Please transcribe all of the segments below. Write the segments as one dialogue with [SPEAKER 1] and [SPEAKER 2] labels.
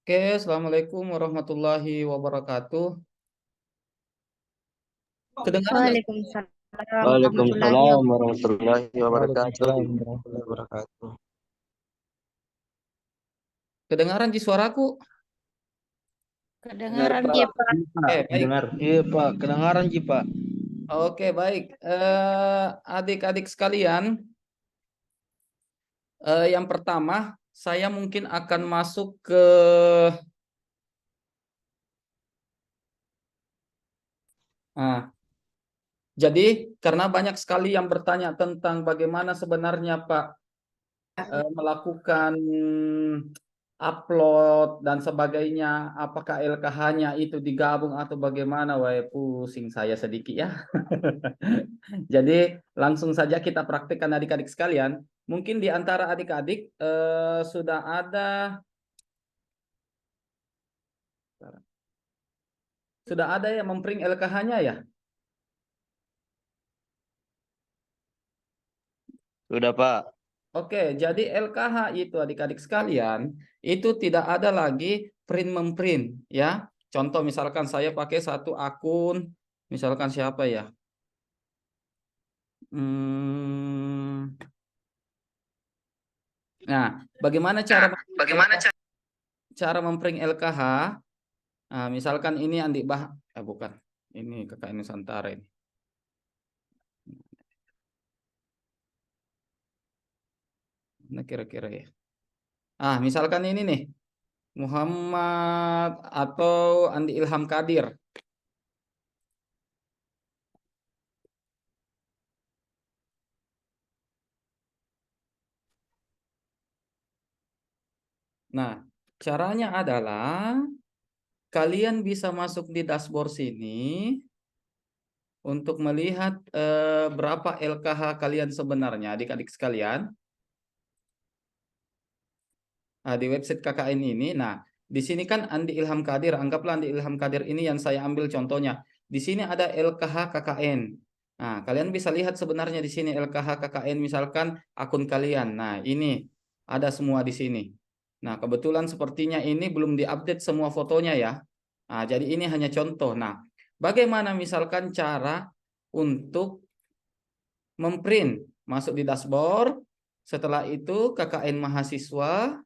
[SPEAKER 1] Oke, Assalamualaikum warahmatullahi wabarakatuh. Kedengaran nggak?
[SPEAKER 2] Waalaikumsalam warahmatullahi
[SPEAKER 3] Waalaikumsalam
[SPEAKER 2] wabarakatuh.
[SPEAKER 3] warahmatullahi wabarakatuh.
[SPEAKER 4] Waalaikumsalam warahmatullahi wabarakatuh.
[SPEAKER 1] Kedengaran di suaraku?
[SPEAKER 3] Dengar
[SPEAKER 2] Kedengaran
[SPEAKER 3] Pak?
[SPEAKER 2] Ji, Pak.
[SPEAKER 4] Iya, Pak,
[SPEAKER 1] Baik.
[SPEAKER 4] dengar.
[SPEAKER 3] Iya Pak, kedengaran Ji Pak.
[SPEAKER 1] Oke, baik. Adik-adik sekalian, yang pertama, saya mungkin akan masuk ke nah, jadi karena banyak sekali yang bertanya tentang bagaimana sebenarnya Pak melakukan upload dan sebagainya, apakah LKH-nya itu digabung atau bagaimana? Wah, pusing saya sedikit ya. Jadi langsung saja kita praktekkan adik-adik sekalian. Mungkin di antara adik-adik sudah ada yang memprint LKH-nya ya?
[SPEAKER 3] Sudah Pak.
[SPEAKER 1] Oke, jadi LKH itu adik-adik sekalian itu tidak ada lagi print memprint ya. Contoh misalkan saya pakai satu akun, misalkan siapa ya? Hmm, nah, bagaimana
[SPEAKER 2] Bagaimana
[SPEAKER 1] cara memprint LKH? Nah, misalkan ini Andi bukan, ini KKN Nusantara ini. Nah, kira-kira ya. Misalkan ini nih, Muhammad atau Andi Ilham Kadir. Nah, caranya adalah kalian bisa masuk di dashboard sini untuk melihat berapa LKH kalian sebenarnya, adik-adik sekalian. Di website KKN ini. Nah, di sini kan Andi Ilham Kadir, anggaplah Andi Ilham Kadir ini yang saya ambil contohnya. Di sini ada LKH KKN. Nah, kalian bisa lihat sebenarnya di sini LKH KKN misalkan akun kalian. Nah, ini ada semua di sini. Nah, kebetulan sepertinya ini belum diupdate semua fotonya ya. Nah, jadi ini hanya contoh. Nah, bagaimana misalkan cara untuk memprint masuk di dashboard, setelah itu KKN mahasiswa.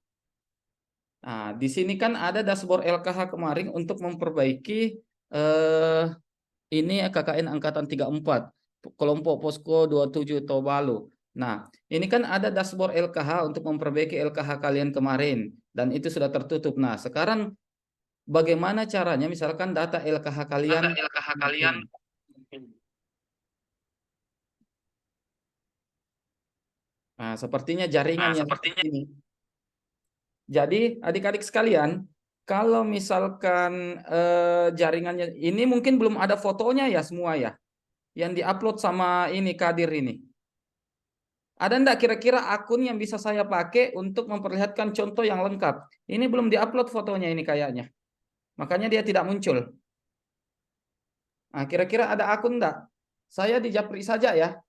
[SPEAKER 1] Nah, di sini kan ada dashboard LKH kemarin untuk memperbaiki ini KKN angkatan 34 kelompok Posko 27 Tobalu. Nah, ini kan ada dashboard LKH untuk memperbaiki LKH kalian kemarin dan itu sudah tertutup. Nah, sekarang bagaimana caranya misalkan data LKH kalian?
[SPEAKER 2] LKH kalian?
[SPEAKER 1] Nah, sepertinya jaringan yang
[SPEAKER 2] Sepertinya
[SPEAKER 1] ini. Jadi adik-adik sekalian, kalau misalkan jaringannya ini mungkin belum ada fotonya ya semua ya, yang diupload sama ini Kadir ini. Ada enggak kira-kira akun yang bisa saya pakai untuk memperlihatkan contoh yang lengkap? Ini belum diupload fotonya ini kayaknya. Makanya dia tidak muncul. Nah, kira-kira ada akun enggak? Saya di Japri saja ya.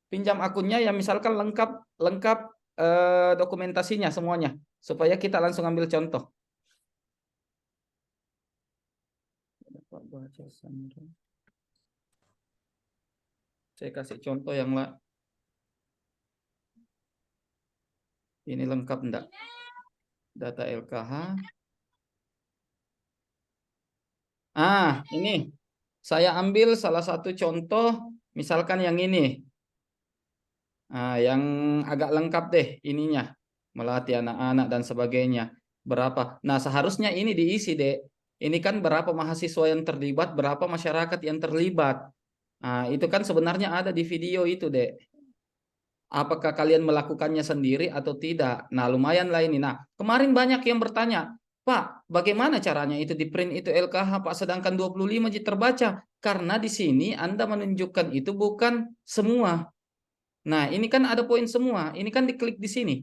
[SPEAKER 1] Pinjam akunnya yang misalkan lengkap lengkap dokumentasinya semuanya supaya kita langsung ambil contoh. Saya kasih contoh yang ini lengkap enggak? Data LKH. Ini saya ambil salah satu contoh, misalkan yang ini. Yang agak lengkap deh ininya, melatih anak-anak dan sebagainya. Berapa? Nah, seharusnya ini diisi, Dek. Ini kan berapa mahasiswa yang terlibat, berapa masyarakat yang terlibat. Nah, itu kan sebenarnya ada di video itu, Dek. Apakah kalian melakukannya sendiri atau tidak? Nah, lumayan lah ini. Nah, kemarin banyak yang bertanya, Pak, bagaimana caranya itu di print itu LKH, Pak, sedangkan 25 J terbaca? Karena di sini Anda menunjukkan itu bukan semua. Nah, ini kan ada poin semua. Ini kan diklik di sini.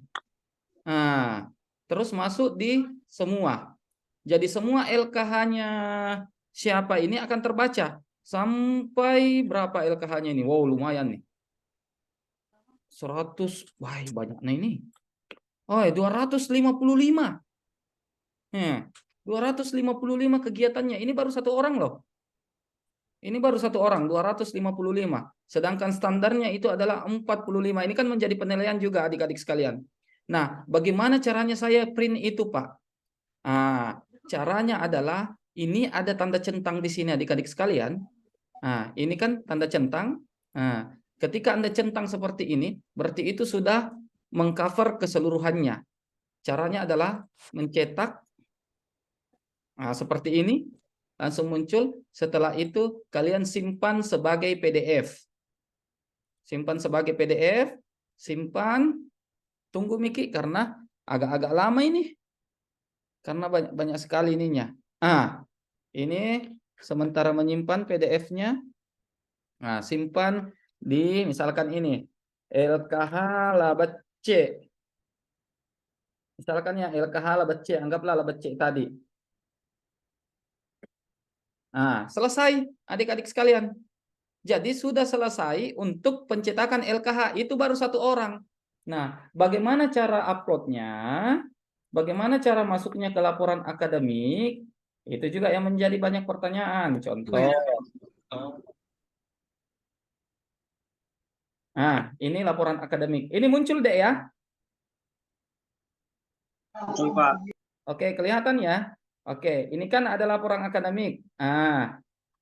[SPEAKER 1] Nah, terus masuk di semua. Jadi semua LKH-nya siapa ini akan terbaca. Sampai berapa LKH-nya ini? Wow, lumayan nih. 100, wah banyak nah ini. Oh, 255. 255 kegiatannya. Ini baru satu orang loh. Ini baru satu orang, 255. Sedangkan standarnya itu adalah 45. Ini kan menjadi penilaian juga adik-adik sekalian. Nah, bagaimana caranya saya print itu, Pak? Caranya adalah ini ada tanda centang di sini adik-adik sekalian. Ini kan tanda centang. Ketika Anda centang seperti ini, berarti itu sudah mengcover keseluruhannya. Caranya adalah mencetak seperti ini. Langsung muncul. Setelah itu kalian simpan sebagai PDF. Simpan sebagai PDF. Simpan. Tunggu Miki karena agak-agak lama ini. Karena banyak sekali ininya. Ini sementara menyimpan PDF-nya. Simpan di misalkan ini. LKH Labat C. Misalkan ya LKH Labat C. Anggaplah Labat C tadi. Selesai adik-adik sekalian. Jadi sudah selesai untuk pencetakan LKH. Itu baru satu orang. Nah, bagaimana cara uploadnya? Bagaimana cara masuknya ke laporan akademik? Itu juga yang menjadi banyak pertanyaan. Contoh. Ini laporan akademik. Ini muncul deh ya. Oke, kelihatan ya. Oke, ini kan ada laporan akademik.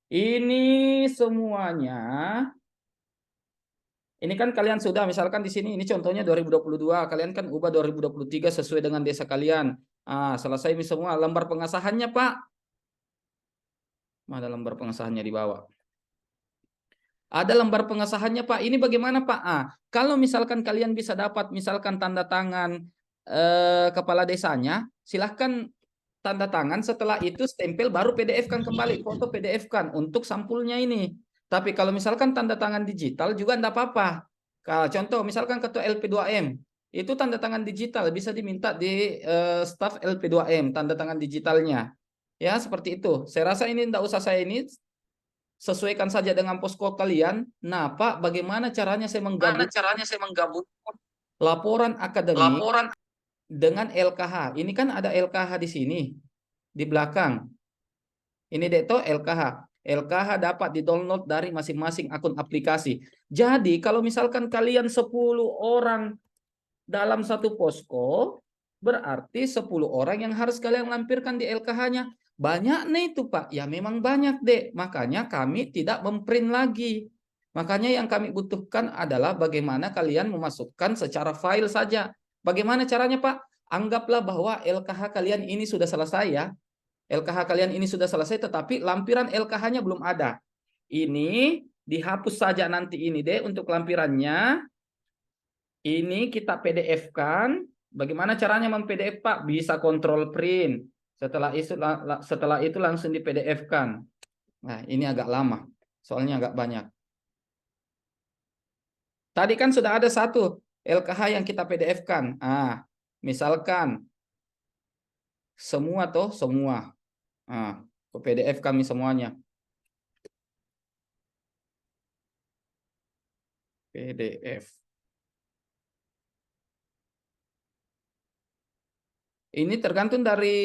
[SPEAKER 1] Ini semuanya. Ini kan kalian sudah misalkan di sini ini contohnya 2022, kalian kan ubah 2023 sesuai dengan desa kalian. Selesai ini semua lembar pengesahannya, Pak. Ada lembar pengesahannya di bawah. Ada lembar pengesahannya, Pak. Ini bagaimana, Pak? Kalau misalkan kalian bisa dapat misalkan tanda tangan kepala desanya, silahkan tanda tangan, setelah itu stempel baru PDF-kan kembali, foto PDF-kan untuk sampulnya ini. Tapi kalau misalkan tanda tangan digital juga enggak apa-apa. Contoh misalkan ketua LP2M, itu tanda tangan digital bisa diminta di staf LP2M tanda tangan digitalnya. Ya, seperti itu. Saya rasa ini enggak usah saya ini sesuaikan saja dengan posko kalian. Nah, Pak, bagaimana caranya saya menggabung laporan akademik dengan LKH. Ini kan ada LKH di sini, di belakang. Ini Dekto LKH. LKH dapat di-download dari masing-masing akun aplikasi. Jadi kalau misalkan kalian 10 orang dalam satu posko, berarti 10 orang yang harus kalian lampirkan di LKH-nya. Banyak nih itu, Pak. Ya memang banyak, Dek. Makanya kami tidak memprint lagi. Makanya yang kami butuhkan adalah bagaimana kalian memasukkan secara file saja. Bagaimana caranya, Pak? Anggaplah bahwa LKH kalian ini sudah selesai ya. LKH kalian ini sudah selesai, tetapi lampiran LKH-nya belum ada. Ini dihapus saja nanti ini deh untuk lampirannya. Ini kita PDF-kan. Bagaimana caranya mem-PDF, Pak? Bisa kontrol print. Setelah itu langsung di PDF-kan. Nah, ini agak lama. Soalnya agak banyak. Tadi kan sudah ada satu LKH yang kita PDF-kan. Misalkan semua semua. Ke PDF kami semuanya. PDF. Ini tergantung dari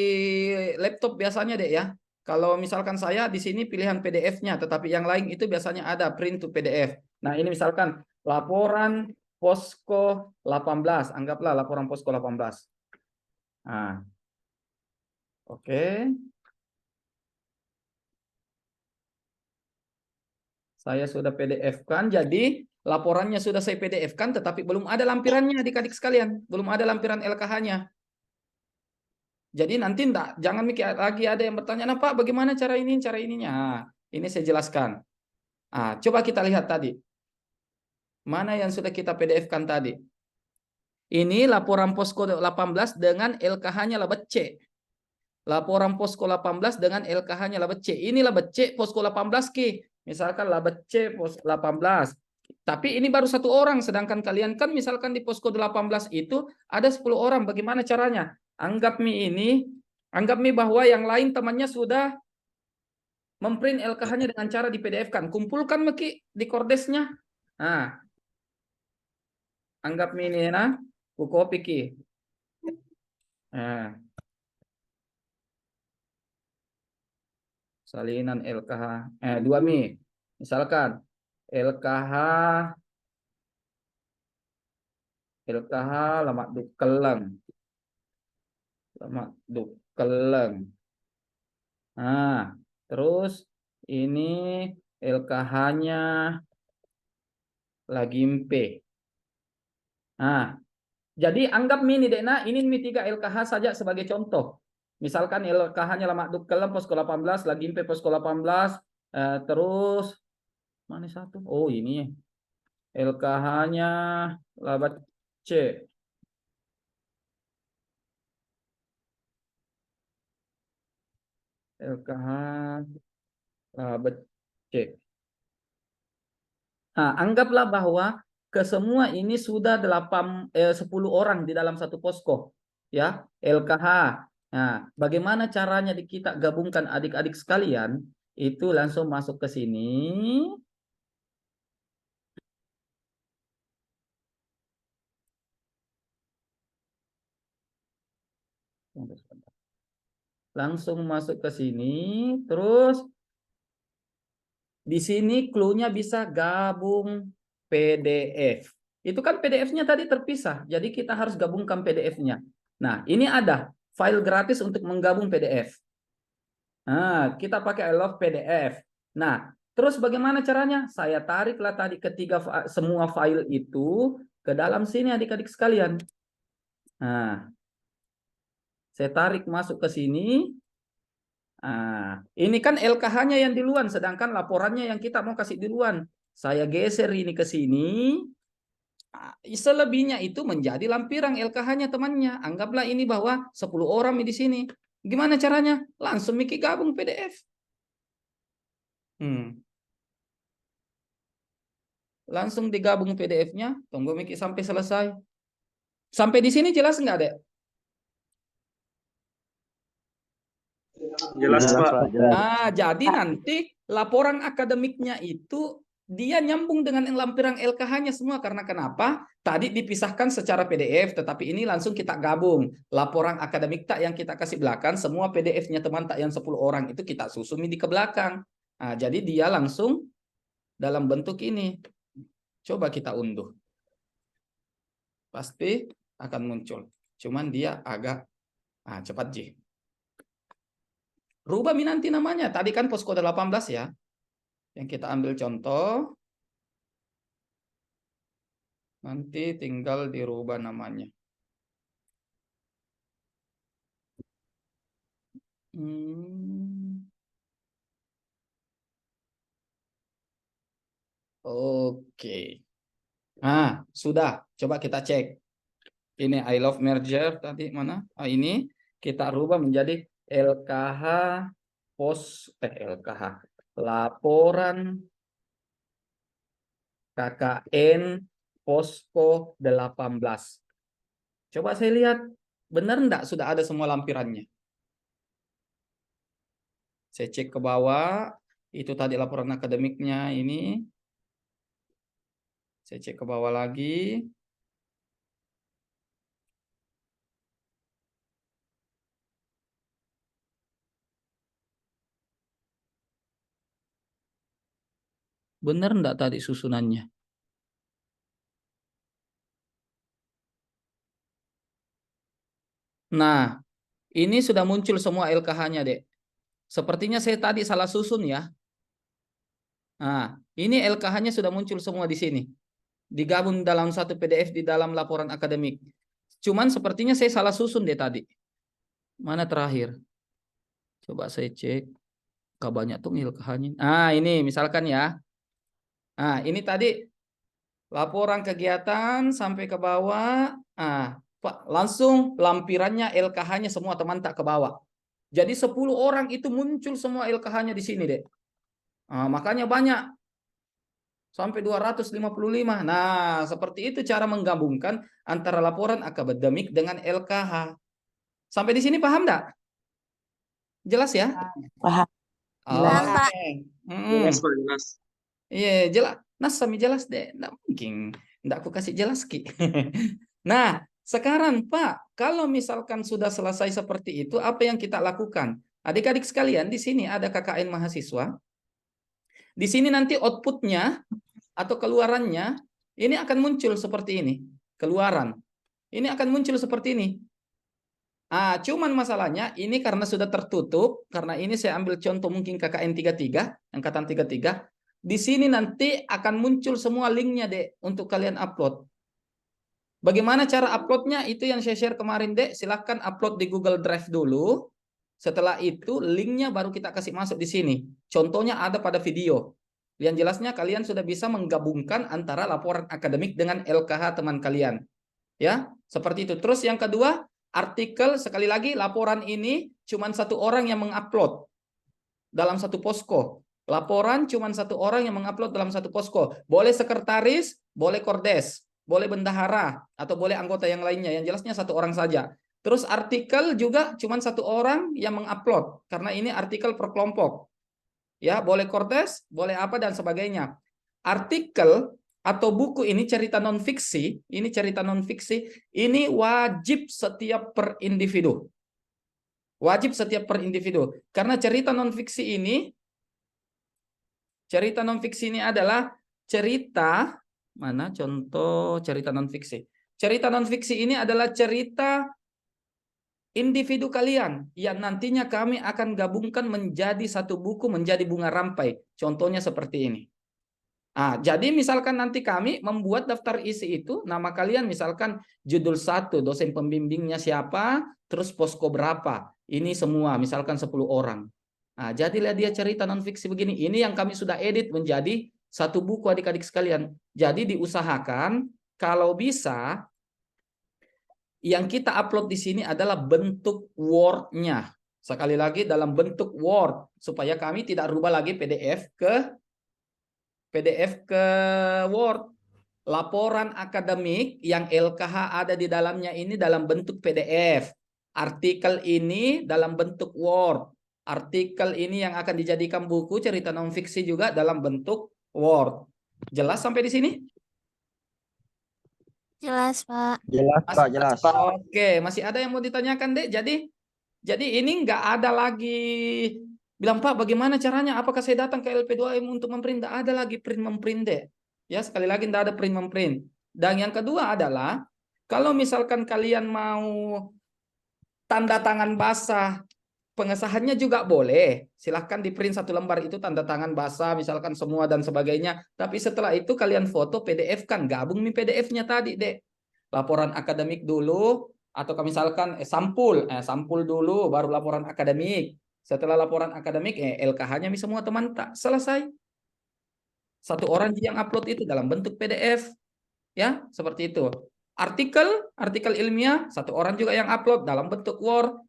[SPEAKER 1] laptop biasanya deh ya. Kalau misalkan saya di sini pilihan PDF-nya, tetapi yang lain itu biasanya ada print to PDF. Nah, ini misalkan laporan Posko 18, anggaplah laporan Posko 18. Oke. Saya sudah PDF-kan, jadi laporannya sudah saya PDF-kan, tetapi belum ada lampirannya adik-adik sekalian. Belum ada lampiran LKH-nya. Jadi nanti jangan mikir lagi ada yang bertanya, nah Pak bagaimana cara ini, cara ininya. Ini saya jelaskan. Coba kita lihat tadi. Mana yang sudah kita PDF-kan tadi. Ini laporan Posko 18 dengan LKH-nya Labet C. Laporan Posko 18 dengan LKH-nya Labet C. Ini Labet C Posko 18 Ki. Misalkan Labet C Posko 18. Tapi ini baru satu orang, sedangkan kalian kan misalkan di Posko 18 itu ada 10 orang. Bagaimana caranya? Anggap bahwa yang lain temannya sudah memprint LKH-nya dengan cara di PDF-kan. Kumpulkan Meki di kordesnya. Anggap ini ku copy Ki. Salinan LKH 2 Mi. Misalkan LKH lemak dukeleng. Lemak dukeleng. Nah, terus ini LKH-nya Lagimpe. Nah, jadi anggap ini Dekna, ini Mi 3 LKH saja sebagai contoh. Misalkan LKH-nya Lemak Dukelem posko 18, Lagimpe posko 18, terus mana satu? Oh, ini LKH-nya Labat C. LKH Labat C. Nah, anggaplah bahwa ke semua ini sudah 10 orang di dalam satu posko, ya, LKH. Nah, bagaimana caranya kita gabungkan adik-adik sekalian? Itu langsung masuk ke sini. Langsung masuk ke sini, terus di sini clue-nya bisa gabung PDF. Itu kan PDF-nya tadi terpisah, jadi kita harus gabungkan PDF-nya. Nah, ini ada file gratis untuk menggabung PDF. Nah, kita pakai I love PDF. Nah, terus bagaimana caranya? Saya tariklah tadi semua file itu ke dalam sini adik-adik sekalian. Nah, saya tarik masuk ke sini. Nah, ini kan LKH-nya yang duluan, sedangkan laporannya yang kita mau kasih duluan. Saya geser ini ke sini. Selebihnya itu menjadi lampiran LKH-nya temannya. Anggaplah ini bahwa 10 orang di sini. Gimana caranya? Langsung Miki gabung PDF. Langsung digabung PDF-nya. Tunggu Miki sampai selesai. Sampai di sini jelas nggak, Dek?
[SPEAKER 2] Jelas, Pak.
[SPEAKER 1] Nah, jadi nanti laporan akademiknya itu dia nyambung dengan lampiran LKH-nya semua. Karena kenapa? Tadi dipisahkan secara PDF, tetapi ini langsung kita gabung. Laporan akademik tak yang kita kasih belakang, semua PDF-nya teman tak yang 10 orang itu kita susun di ke belakang. Nah, jadi dia langsung dalam bentuk ini. Coba kita unduh. Pasti akan muncul. Cuman dia agak cepat, Ji. Rubah nanti namanya. Tadi kan posko 18 ya. Yang kita ambil contoh. Nanti tinggal dirubah namanya. Oke. Nah, sudah. Coba kita cek. Ini I love merger tadi mana? Ini kita rubah menjadi LKH LKH laporan KKN posko 18. Coba saya lihat benar enggak sudah ada semua lampirannya. Saya cek ke bawah, itu tadi laporan akademiknya ini. Saya cek ke bawah lagi. Benar enggak tadi susunannya? Nah, ini sudah muncul semua LKH-nya, Dek. Sepertinya saya tadi salah susun ya. Nah, ini LKH-nya sudah muncul semua di sini. Digabung dalam satu PDF di dalam laporan akademik. Cuman sepertinya saya salah susun deh tadi. Mana terakhir? Coba saya cek. Gak banyak tuh LKH-nya. Nah, ini misalkan ya. Nah, ini tadi laporan kegiatan sampai ke bawah. Pak, langsung lampirannya LKH-nya semua teman tak ke bawah. Jadi 10 orang itu muncul semua LKH-nya di sini, Dek. Makanya banyak. Sampai 255. Nah, seperti itu cara menggabungkan antara laporan akademik dengan LKH. Sampai di sini paham enggak? Jelas ya?
[SPEAKER 4] Paham.
[SPEAKER 1] Jelas,
[SPEAKER 4] Pak.
[SPEAKER 2] Jelas, Pak, jelas.
[SPEAKER 1] Iya, jelas. Nah, sami jelas deh. Nggak mungkin. Nggak aku kasih jelas, Ki. Nah, sekarang Pak, kalau misalkan sudah selesai seperti itu, apa yang kita lakukan? Adik-adik sekalian, di sini ada KKN mahasiswa. Di sini nanti outputnya atau keluarannya ini akan muncul seperti ini. Keluaran. Ini akan muncul seperti ini. Cuman masalahnya ini karena sudah tertutup, karena ini saya ambil contoh mungkin KKN 33, angkatan 33. Di sini nanti akan muncul semua linknya, Dek, untuk kalian upload. Bagaimana cara uploadnya? Itu yang saya share kemarin, Dek. Silahkan upload di Google Drive dulu. Setelah itu linknya baru kita kasih masuk di sini. Contohnya ada pada video. Yang jelasnya kalian sudah bisa menggabungkan antara laporan akademik dengan LKH teman kalian. Ya, seperti itu. Terus yang kedua, artikel, sekali lagi laporan ini cuma satu orang yang mengupload dalam satu posko. Laporan cuma satu orang yang mengupload dalam satu posko. Boleh sekretaris, boleh kordes, boleh bendahara, atau boleh anggota yang lainnya. Yang jelasnya satu orang saja. Terus artikel juga cuma satu orang yang mengupload, karena ini artikel per kelompok. Ya, boleh kordes, boleh apa dan sebagainya. Artikel atau buku ini cerita non fiksi, ini wajib setiap per individu. Wajib setiap per individu. Karena cerita non fiksi ini adalah cerita, mana contoh cerita non fiksi? Cerita non fiksi ini adalah cerita individu kalian yang nantinya kami akan gabungkan menjadi satu buku, menjadi bunga rampai. Contohnya seperti ini. Jadi misalkan nanti kami membuat daftar isi itu, nama kalian misalkan judul 1, dosen pembimbingnya siapa, terus posko berapa. Ini semua, misalkan 10 orang. Jadilah dia cerita non-fiksi begini. Ini yang kami sudah edit menjadi satu buku adik-adik sekalian. Jadi diusahakan kalau bisa yang kita upload di sini adalah bentuk Word-nya. Sekali lagi dalam bentuk Word, supaya kami tidak rubah lagi PDF ke Word. Laporan akademik yang LKH ada di dalamnya ini dalam bentuk PDF. Artikel ini dalam bentuk Word. Artikel ini yang akan dijadikan buku cerita non fiksi juga dalam bentuk Word. Jelas sampai di sini?
[SPEAKER 4] Jelas, Pak.
[SPEAKER 3] Jelas, Pak, jelas.
[SPEAKER 1] Oke, masih ada yang mau ditanyakan, Dek? Jadi ini nggak ada lagi bilang, Pak, bagaimana caranya? Apakah saya datang ke LP2M untuk memprint? Nggak ada lagi print memprint, Dek. Ya, sekali lagi nggak ada print memprint. Dan yang kedua adalah kalau misalkan kalian mau tanda tangan basah, pengesahannya juga boleh. Silahkan di print satu lembar itu tanda tangan basah, misalkan semua dan sebagainya. Tapi setelah itu kalian foto PDF kan, gabung nih PDF-nya tadi, Dek. Laporan akademik dulu, atau misalkan sampul dulu, baru laporan akademik. Setelah laporan akademik, LKH-nya semua teman tak selesai. Satu orang yang upload itu dalam bentuk PDF. Ya, seperti itu. Artikel ilmiah, satu orang juga yang upload dalam bentuk Word.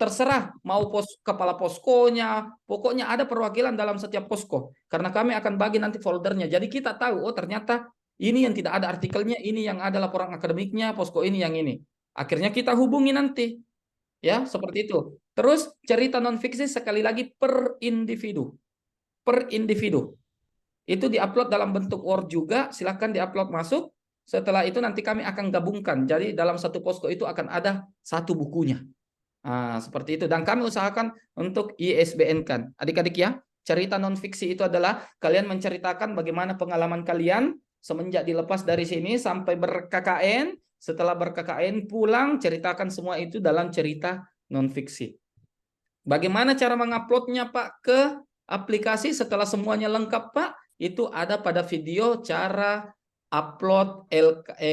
[SPEAKER 1] Terserah mau kepala poskonya, pokoknya ada perwakilan dalam setiap posko. Karena kami akan bagi nanti foldernya. Jadi kita tahu, oh ternyata ini yang tidak ada artikelnya, ini yang ada laporan akademiknya, posko ini yang ini. Akhirnya kita hubungi nanti. Ya, seperti itu. Terus cerita non fiksi sekali lagi per individu. Per individu. Itu diupload dalam bentuk Word juga, silahkan diupload masuk. Setelah itu nanti kami akan gabungkan. Jadi dalam satu posko itu akan ada satu bukunya. Seperti itu. Dan kami usahakan untuk ISBN kan. Adik-adik ya, cerita non fiksi itu adalah kalian menceritakan bagaimana pengalaman kalian semenjak dilepas dari sini sampai ber-KKN. Setelah ber-KKN pulang, ceritakan semua itu dalam cerita non fiksi. Bagaimana cara menguploadnya, Pak, ke aplikasi setelah semuanya lengkap, Pak? Itu ada pada video cara upload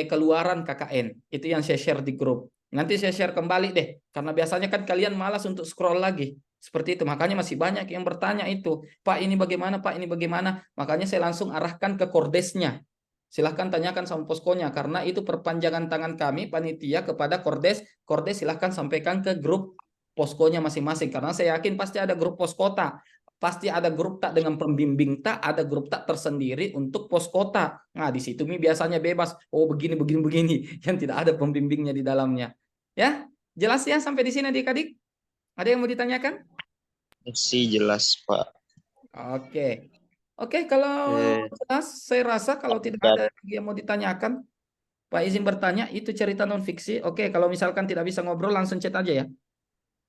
[SPEAKER 1] keluaran KKN. Itu yang saya share di grup. Nanti saya share kembali deh, karena biasanya kan kalian malas untuk scroll lagi. Seperti itu, makanya masih banyak yang bertanya itu, Pak ini bagaimana, Pak ini bagaimana. Makanya saya langsung arahkan ke kordesnya. Silahkan tanyakan sama poskonya, karena itu perpanjangan tangan kami, panitia, kepada kordes. Kordes silahkan sampaikan ke grup poskonya masing-masing, karena saya yakin pasti ada grup poskota. Pasti ada grup tak dengan pembimbing tak, ada grup tak tersendiri untuk poskota. Nah, di situ biasanya bebas. Oh, begini, yang tidak ada pembimbingnya di dalamnya. Ya, jelas ya sampai di sini adik-adik? Ada yang mau ditanyakan?
[SPEAKER 3] Masih jelas, Pak.
[SPEAKER 1] Oke, kalau jelas, saya rasa kalau tidak ada yang mau ditanyakan, Pak izin bertanya, itu cerita non fiksi. Oke, kalau misalkan tidak bisa ngobrol langsung chat aja ya.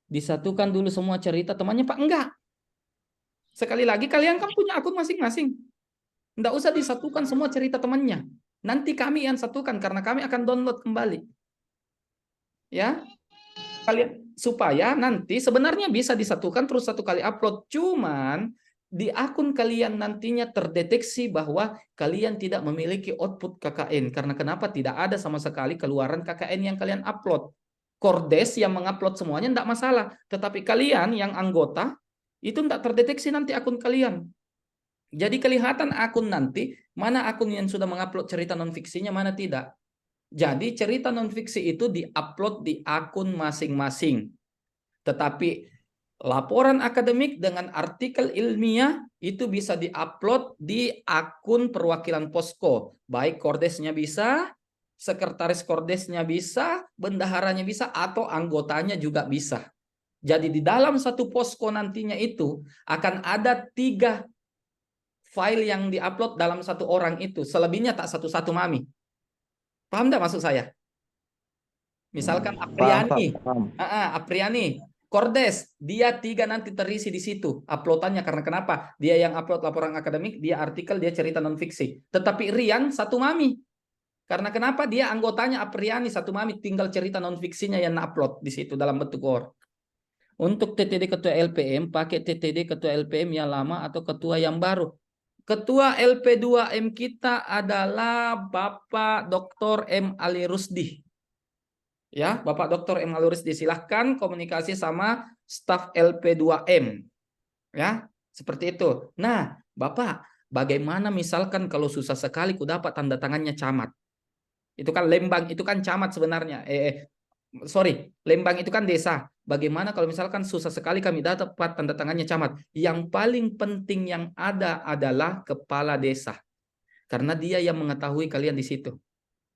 [SPEAKER 1] disatukan dulu semua cerita temannya Pak? Enggak. Sekali lagi kalian kan punya akun masing-masing. Enggak usah disatukan semua cerita temannya. Nanti kami yang satukan karena kami akan download kembali. Ya. Kalian supaya nanti sebenarnya bisa disatukan terus satu kali upload. Cuman di akun kalian nantinya terdeteksi bahwa kalian tidak memiliki output KKN. Karena kenapa? Tidak ada sama sekali keluaran KKN yang kalian upload. Kordes yang mengupload semuanya tidak masalah. Tetapi kalian yang anggota itu tidak terdeteksi nanti akun kalian. Jadi kelihatan akun nanti, mana akun yang sudah mengupload cerita non-fiksinya, mana tidak. Jadi cerita non-fiksi itu diupload di akun masing-masing. Tetapi laporan akademik dengan artikel ilmiah itu bisa diupload di akun perwakilan Posko. Baik kordesnya bisa, sekretaris kordesnya bisa, bendaharanya bisa, atau anggotanya juga bisa. Jadi di dalam satu Posko nantinya itu akan ada 3 file yang diupload dalam satu orang itu. Selebihnya tak satu-satu Mami. Paham enggak maksud saya? Misalkan Apriani, Apriani, Kordes, dia 3 nanti terisi di situ uploadannya. Karena kenapa? Dia yang upload laporan akademik, dia artikel, dia cerita non fiksi. Tetapi Rian satu Mami. Karena kenapa? Dia anggotanya Apriani satu Mami, tinggal cerita non fiksinya yang upload di situ dalam bentuk Word. Untuk TTD ketua LPM, pakai TTD ketua LPM yang lama atau ketua yang baru. Ketua LP2M kita adalah Bapak Dr. M. Ali Rusdi. Ya, Bapak Dr. M. Ali Rusdi, silahkan komunikasi sama staf LP2M. Ya, seperti itu. Nah, Bapak, bagaimana misalkan kalau susah sekali ku dapat tanda tangannya camat? Itu kan Lembang, itu kan camat sebenarnya. Sorry, Lembang itu kan desa. Bagaimana kalau misalkan susah sekali kami dapat tanda tangannya camat? Yang paling penting yang ada adalah kepala desa. Karena dia yang mengetahui kalian di situ.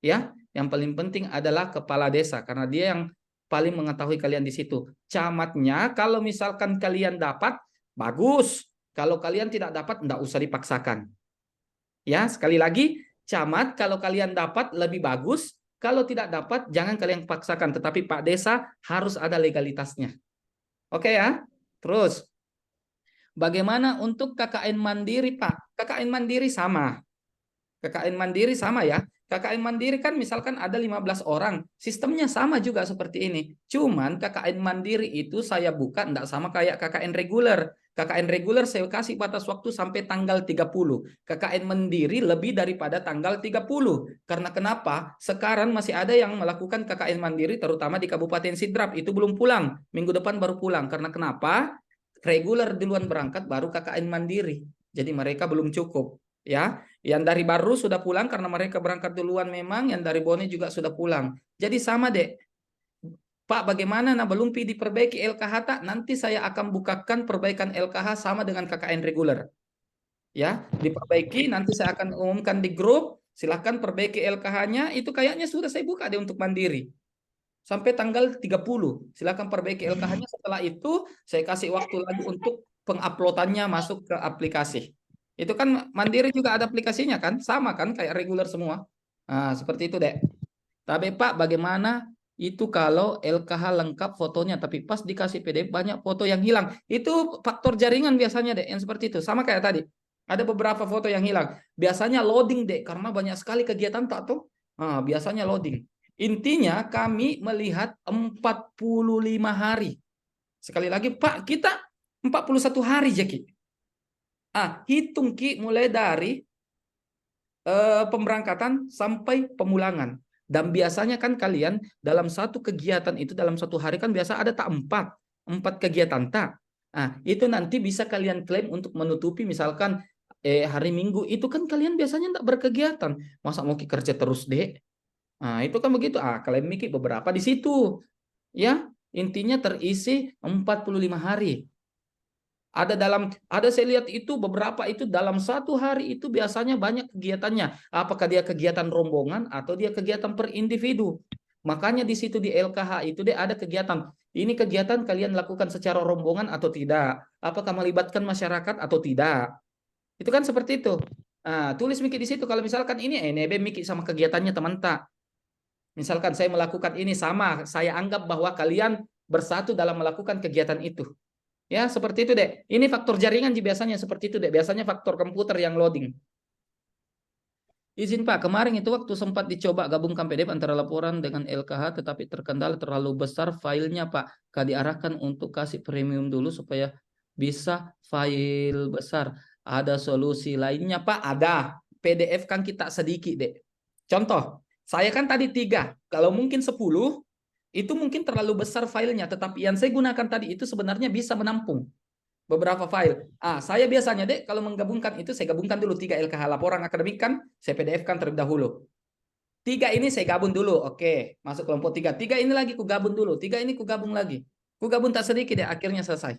[SPEAKER 1] Ya, yang paling penting adalah kepala desa karena dia yang paling mengetahui kalian di situ. Camatnya kalau misalkan kalian dapat bagus. Kalau kalian tidak dapat enggak usah dipaksakan. Ya, sekali lagi, camat kalau kalian dapat lebih bagus. Kalau tidak dapat, jangan kalian paksakan. Tetapi Pak Desa harus ada legalitasnya. Oke ya? Terus, bagaimana untuk KKN Mandiri, Pak? KKN Mandiri sama. KKN Mandiri sama ya. KKN Mandiri kan misalkan ada 15 orang. Sistemnya sama juga seperti ini. Cuman KKN Mandiri itu saya buka enggak sama kayak KKN reguler. KKN reguler saya kasih batas waktu sampai tanggal 30. KKN Mandiri lebih daripada tanggal 30. Karena kenapa? Sekarang masih ada yang melakukan KKN Mandiri terutama di Kabupaten Sidrap. Itu belum pulang. Minggu depan baru pulang. Karena kenapa? Reguler duluan berangkat baru KKN Mandiri. Jadi mereka belum cukup. Ya, yang dari Baru sudah pulang karena mereka berangkat duluan memang. Yang dari Bone juga sudah pulang. Jadi sama dek. Pak, bagaimana nah belum diperbaiki LKH tak? Nanti saya akan bukakan perbaikan LKH sama dengan KKN reguler. Ya, diperbaiki. Nanti saya akan umumkan di grup. Silahkan perbaiki LKH-nya. Itu kayaknya sudah saya buka deh untuk Mandiri. Sampai tanggal 30. Silahkan perbaiki LKH-nya. Setelah itu saya kasih waktu lagi untuk penguploadannya masuk ke aplikasi. Itu kan Mandiri juga ada aplikasinya kan? Sama kan kayak reguler semua. Nah, seperti itu, Dek. Tapi Pak, bagaimana itu kalau LKH lengkap fotonya tapi pas dikasih PDF banyak foto yang hilang? Itu faktor jaringan biasanya, Dek, yang seperti itu. Sama kayak tadi. Ada beberapa foto yang hilang. Biasanya loading, Dek, karena banyak sekali kegiatan tak tuh. Nah, biasanya loading. Intinya kami melihat 45 hari. Sekali lagi, Pak, kita 41 hari, Jeki. Hitung Ki mulai dari pemberangkatan sampai pemulangan. Dan biasanya kan kalian dalam satu kegiatan itu dalam satu hari kan biasa ada tak 4 kegiatan tak. Itu nanti bisa kalian klaim untuk menutupi misalkan hari Minggu itu kan kalian biasanya tidak berkegiatan. Masa mau kerja terus, Dek? Itu kan begitu. Kalian mikir beberapa di situ. Ya, intinya terisi 45 hari. Ada saya lihat itu beberapa itu dalam satu hari itu biasanya banyak kegiatannya. Apakah dia kegiatan rombongan atau dia kegiatan per individu. Makanya di situ di LKH itu dia ada kegiatan. Ini kegiatan kalian lakukan secara rombongan atau tidak? Apakah melibatkan masyarakat atau tidak? Itu kan seperti itu. Tulis Miki di situ kalau misalkan ini NEB Miki sama kegiatannya teman tak. Misalkan saya melakukan ini sama, saya anggap bahwa kalian bersatu dalam melakukan kegiatan itu. Ya, seperti itu, Dek. Ini faktor jaringan biasanya seperti itu, Dek. Biasanya faktor komputer yang loading. Izin Pak, kemarin itu waktu sempat dicoba gabungkan PDF antara laporan dengan LKH, tetapi terkendala terlalu besar filenya Pak. Diarahkan untuk kasih premium dulu supaya bisa file besar. Ada solusi lainnya Pak? Ada. PDF kan kita sedikit deh. Contoh, saya kan tadi 3. Kalau mungkin 10, itu mungkin terlalu besar filenya. Tetapi yang saya gunakan tadi itu sebenarnya bisa menampung beberapa file. Saya biasanya deh kalau menggabungkan itu saya gabungkan dulu 3 LKH laporan akademik kan, saya PDF-kan terlebih dahulu. 3 ini saya gabung dulu, oke, masuk kelompok 3. 3 ini lagi ku gabung dulu, 3 ini ku gabung lagi. Ku gabung tak sedikit deh, akhirnya selesai.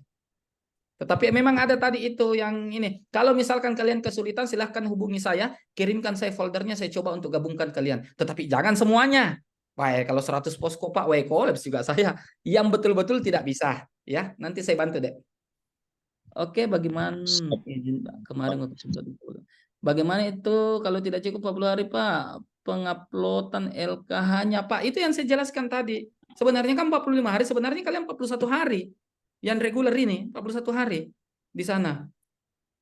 [SPEAKER 1] Tetapi memang ada tadi itu yang ini. Kalau misalkan kalian kesulitan, silahkan hubungi saya, kirimkan saya foldernya, saya coba untuk gabungkan kalian. Tetapi jangan semuanya. Baik, kalau 100 posko Pak, collapse juga saya. Yang betul-betul tidak bisa, ya. Nanti saya bantu deh. Oke, bagaimana izin Pak kemarin waktu bagaimana itu kalau tidak cukup 40 hari Pak penguploadan LKH-nya Pak, itu yang saya jelaskan tadi. Sebenarnya kan 45 hari, sebenarnya kalian 41 hari. Yang reguler ini 41 hari di sana.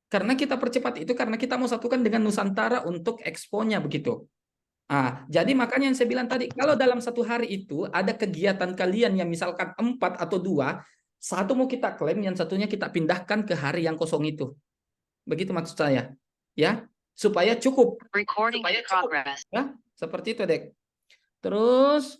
[SPEAKER 1] Karena kita percepat itu karena kita mau satukan dengan Nusantara untuk expo-nya begitu. Jadi makanya yang saya bilang tadi, kalau dalam 1 hari itu ada kegiatan kalian yang misalkan 4 atau 2, satu mau kita klaim, yang satunya kita pindahkan ke hari yang kosong itu. Begitu maksud saya. Ya, supaya cukup. Ya, seperti itu, Dek. Terus,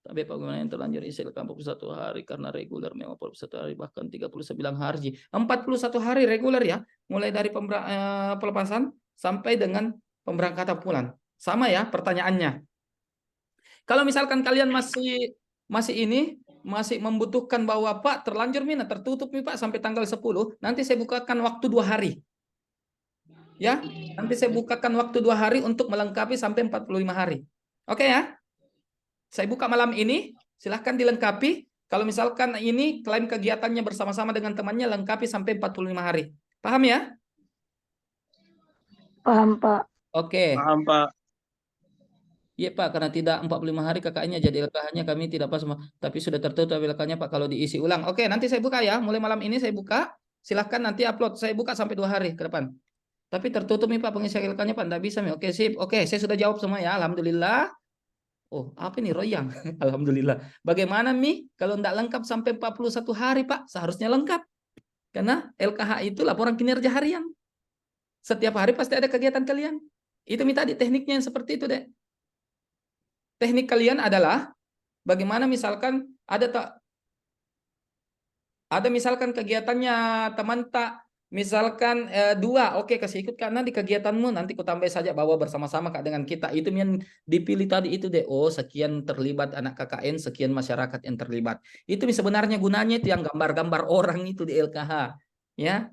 [SPEAKER 1] tapi bagaimana yang terlanjur isi 41 hari karena reguler memang 41 hari bahkan 39 hari. 41 hari reguler ya, mulai dari pelepasan sampai dengan pemberangkatan pulang. Sama ya pertanyaannya. Kalau misalkan kalian masih membutuhkan bahwa Pak terlanjur mina tertutup nih Pak sampai tanggal 10, nanti saya bukakan waktu 2 hari. Ya, nanti saya bukakan waktu 2 hari untuk melengkapi sampai 45 hari. Oke ya? Saya buka malam ini, silahkan dilengkapi. Kalau misalkan ini klaim kegiatannya bersama-sama dengan temannya lengkapi sampai 45 hari. Paham ya?
[SPEAKER 4] Paham, Pak.
[SPEAKER 1] Oke.
[SPEAKER 2] Paham, Pak.
[SPEAKER 1] Iya Pak, karena tidak 45 hari KKN-nya jadi LKH-nya kami tidak pas, tapi sudah tertutup LKH-nya Pak kalau diisi ulang. Oke, nanti saya buka ya, mulai malam ini saya buka. Silahkan nanti upload, saya buka sampai 2 hari ke depan. Tapi tertutup nih Pak pengisian LKH-nya Pak, tidak bisa nih. Oke sip, oke saya sudah jawab semua ya, Alhamdulillah. Oh apa ini Royang? Alhamdulillah. Bagaimana Mi kalau tidak lengkap sampai 41 hari Pak? Seharusnya lengkap. Karena LKH itu laporan kinerja harian. Setiap hari pasti ada kegiatan kalian. Itu Mi tadi tekniknya yang seperti itu deh. Teknik kalian adalah bagaimana misalkan ada misalkan kegiatannya teman tak misalkan 2, oke kasih ikut karena di kegiatanmu nanti ku tambah saja bawa bersama-sama Kak dengan kita. Itu yang dipilih tadi itu deh. Oh, sekian terlibat anak KKN, sekian masyarakat yang terlibat. Itu sebenarnya gunanya itu yang gambar-gambar orang itu di LKH. Ya.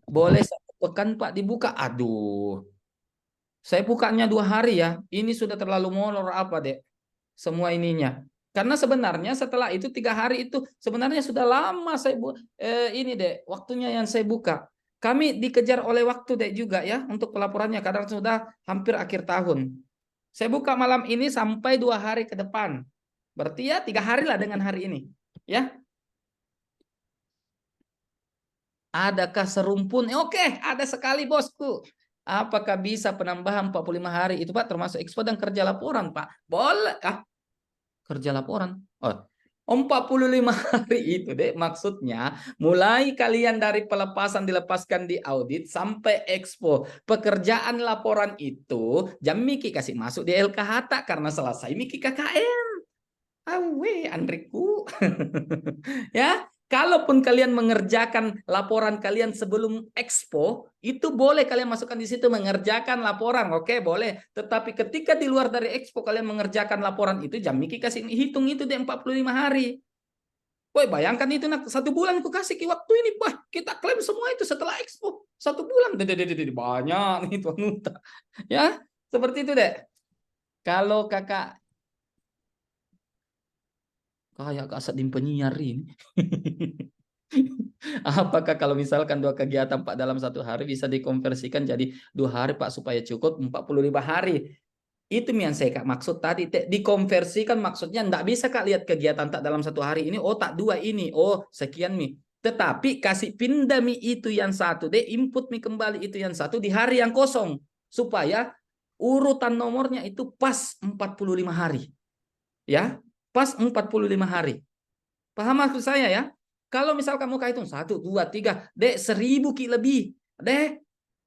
[SPEAKER 1] Boleh 1 pekan Pak dibuka. Aduh. Saya bukanya 2 hari ya. Ini sudah terlalu molor apa deh. Semua ininya. Karena sebenarnya setelah itu 3 hari itu sebenarnya sudah lama saya ini deh waktunya yang saya buka. Kami dikejar oleh waktu deh juga ya untuk pelaporannya. Kadang sudah hampir akhir tahun. Saya buka malam ini sampai 2 hari ke depan. Berarti ya 3 hari lah dengan hari ini. Ya. Adakah serumpun? Oke, ada sekali bosku. Apakah bisa penambahan 45 hari itu Pak termasuk ekspor dan kerja laporan Pak? Boleh. Kerja laporan. Oh, 45 hari itu deh maksudnya mulai kalian dari pelepasan dilepaskan di audit sampai expo. Pekerjaan laporan itu jam Miki kasih masuk di LKH tak karena selesai Miki KKN. Awe Andriku. Ya, kalaupun kalian mengerjakan laporan kalian sebelum expo, itu boleh kalian masukkan di situ mengerjakan laporan, oke boleh. Tetapi ketika di luar dari expo kalian mengerjakan laporan itu, jam Miki kasih hitung itu di 45 hari. Woi bayangkan itu 1 bulan aku kasih waktu ini, bah kita klaim semua itu setelah expo 1 bulan, banyak itu ya seperti itu deh. Kalau kakak kayak kasat di penyiar ini. Apakah kalau misalkan 2 kegiatan Pak dalam 1 hari bisa dikonversikan jadi 2 hari Pak supaya cukup 45 hari? Itu yang saya Kak maksud tadi. Dikonversikan maksudnya nggak bisa Kak lihat kegiatan tak dalam satu hari ini. Oh tak 2 ini. Oh sekian mi. Tetapi kasih pindah mi itu yang satu. Input mi kembali itu yang satu di hari yang kosong. Supaya urutan nomornya itu pas 45 hari. Ya, pas 45 hari. Paham maksud saya ya? Kalau misal kamu hitung 1, 2, 3, 1000 ki lebih.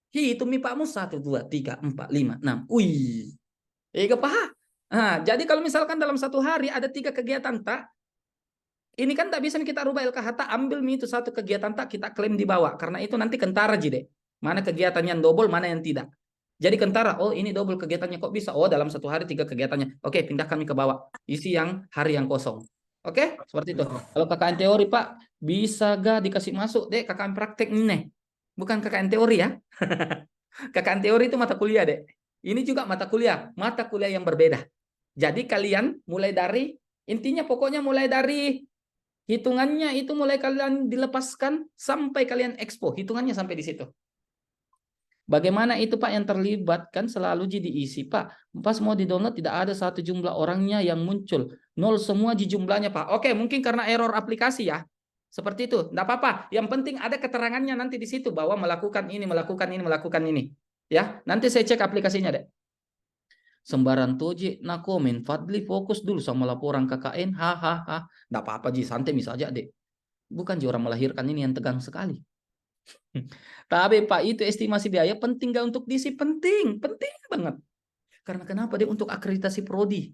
[SPEAKER 1] Hitung mi pakmu 1, 2, 3, 4, 5, 6. Wih. Paham? Nah, jadi kalau misalkan dalam satu hari ada 3 kegiatan tak, ini kan tak bisa kita rubah LKH tak, ambil mi itu satu kegiatan tak kita klaim di bawah. Karena itu nanti kentara jide. Mana kegiatan yang double, mana yang tidak. Jadi kentara, oh ini double kegiatannya kok bisa? Oh dalam satu hari 3 kegiatannya. Oke, pindahkan ke bawah. Isi yang hari yang kosong. Oke, seperti itu. Kalau KKN teori Pak, bisa gak dikasih masuk? KKN praktek nih. Bukan KKN teori ya. KKN teori itu mata kuliah Ini juga mata kuliah yang berbeda. Jadi kalian mulai dari, intinya pokoknya mulai dari hitungannya itu mulai kalian dilepaskan sampai kalian expo. Hitungannya sampai di situ. Bagaimana itu Pak yang terlibat kan selalu diisi Pak. Pas mau di-download tidak ada satu jumlah orangnya yang muncul. 0 semua di jumlahnya Pak. Oke, mungkin karena error aplikasi ya. Seperti itu. Enggak apa-apa. Yang penting ada keterangannya nanti di situ bahwa melakukan ini, melakukan ini, melakukan ini. Ya, nanti saya cek aplikasinya deh. Sembaran toje nak komen Fadli fokus dulu sama laporan KKN. Hahaha. Enggak apa-apa Ji, santai saja deh. Bukan orang melahirkan ini yang tegang sekali. Tapi Pak itu estimasi biaya penting gak untuk diisi? Penting banget. Karena kenapa untuk akreditasi prodi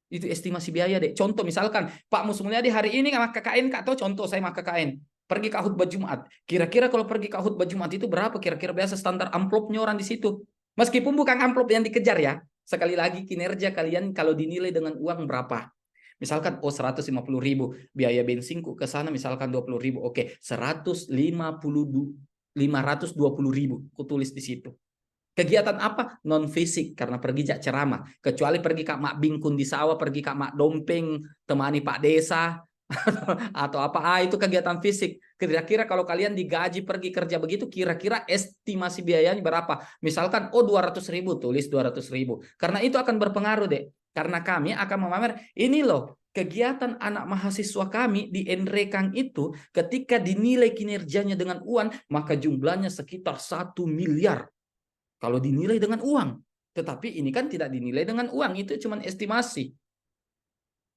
[SPEAKER 1] itu estimasi biaya Contoh misalkan Pak Musmulyadi hari ini sama KKN Kak tahu contoh saya sama KKN pergi ke khutbah Jumat. Kira-kira kalau pergi ke khutbah Jumat itu berapa kira-kira biasa standar amplopnya orang di situ? Meskipun bukan amplop yang dikejar ya. Sekali lagi kinerja kalian kalau dinilai dengan uang berapa? Misalkan 150.000 biaya bensinku ke sana misalkan 20.000. Oke, 520.000 kutulis di situ. Kegiatan apa? Non fisik karena pergi jak ceramah. Kecuali pergi Kak Mak Bingkun di sawah, pergi Kak Mak Dompeng, temani Pak Desa atau apa itu kegiatan fisik. Kira-kira kalau kalian digaji pergi kerja begitu, kira-kira estimasi biayanya berapa? Misalkan 200.000, tulis 200.000. Karena itu akan berpengaruh karena kami akan memamer ini loh kegiatan anak mahasiswa kami di Enrekang itu ketika dinilai kinerjanya dengan uang maka jumlahnya sekitar 1 miliar kalau dinilai dengan uang. Tetapi ini kan tidak dinilai dengan uang, itu cuma estimasi.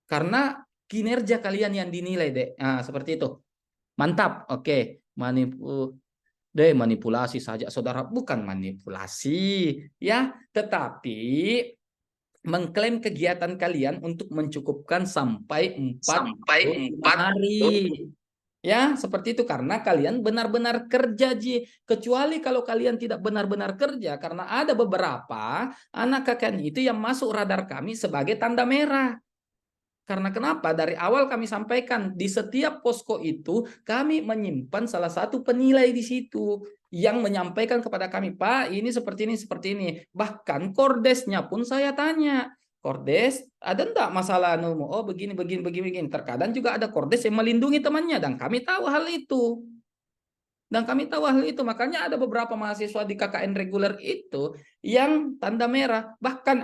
[SPEAKER 1] Karena kinerja kalian yang dinilai Nah, seperti itu. Mantap. Oke, manipulasi saja saudara, bukan manipulasi ya, tetapi mengklaim kegiatan kalian untuk mencukupkan sampai 4 hari. Ya, seperti itu karena kalian benar-benar kerja Ji. Kecuali kalau kalian tidak benar-benar kerja karena ada beberapa anak KKN itu yang masuk radar kami sebagai tanda merah. Karena kenapa? Dari awal kami sampaikan di setiap posko itu kami menyimpan salah satu penilai di situ yang menyampaikan kepada kami, Pak, ini seperti ini, seperti ini. Bahkan kordesnya pun saya tanya, Kordes, ada enggak masalah numu? Oh, begini. Terkadang juga ada kordes yang melindungi temannya dan kami tahu hal itu. Makanya ada beberapa mahasiswa di KKN reguler itu yang tanda merah. Bahkan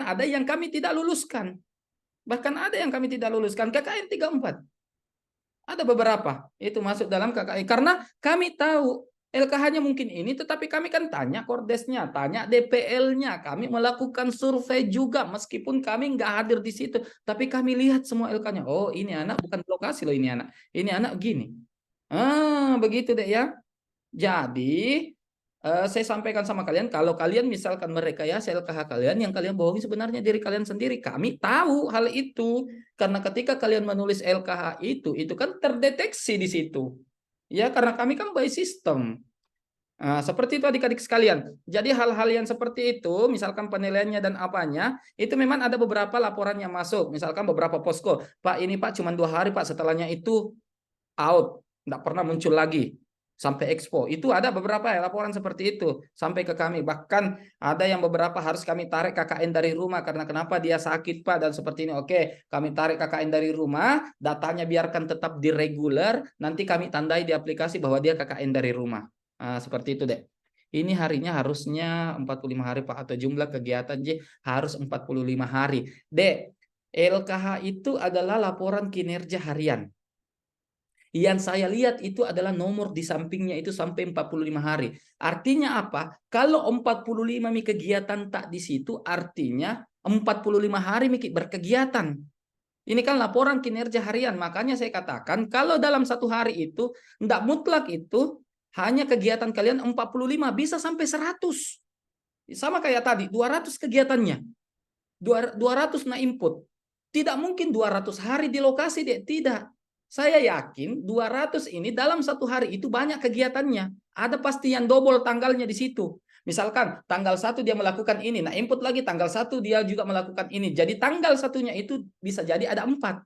[SPEAKER 1] ada yang kami tidak luluskan. KKN 34. Ada beberapa itu masuk dalam KKN karena kami tahu LKH-nya mungkin ini, tetapi kami kan tanya kordesnya, tanya DPL-nya, kami melakukan survei juga meskipun kami nggak hadir di situ, tapi kami lihat semua LK-nya. Oh, ini anak bukan lokasi loh, ini anak gini. Begitu ya. Jadi saya sampaikan sama kalian, kalau kalian misalkan merekayasa LKH kalian, yang kalian bohongi sebenarnya diri kalian sendiri. Kami tahu hal itu karena ketika kalian menulis LKH itu kan terdeteksi di situ. Ya, karena kami kan by system. Seperti itu adik-adik sekalian. Jadi hal-hal yang seperti itu, misalkan penilaiannya dan apanya, itu memang ada beberapa laporan yang masuk. Misalkan beberapa posko, Pak ini Pak cuma 2 hari Pak, setelahnya itu out, nggak pernah muncul lagi sampai expo. Itu ada beberapa laporan seperti itu sampai ke kami. Bahkan ada yang beberapa harus kami tarik KKN dari rumah karena kenapa dia sakit Pak dan seperti ini. Oke, kami tarik KKN dari rumah, datanya biarkan tetap di reguler, nanti kami tandai di aplikasi bahwa dia KKN dari rumah. Seperti itu Ini harinya harusnya 45 hari Pak, atau jumlah kegiatan J harus 45 hari. D, LKH itu adalah laporan kinerja harian. Yang saya lihat itu adalah nomor di sampingnya itu sampai 45 hari. Artinya apa? Kalau 45 mi kegiatan tak di situ, artinya 45 hari mi berkegiatan. Ini kan laporan kinerja harian. Makanya saya katakan kalau dalam satu hari itu tidak mutlak itu hanya kegiatan kalian 45, bisa sampai 100. Sama kayak tadi, 200 kegiatannya. 200 na input. Tidak mungkin 200 hari di lokasi, Dek. Tidak. Saya yakin 200 ini dalam satu hari itu banyak kegiatannya. Ada pasti yang double tanggalnya di situ. Misalkan tanggal 1 dia melakukan ini, nah input lagi tanggal 1 dia juga melakukan ini. Jadi tanggal satunya itu bisa jadi ada 4.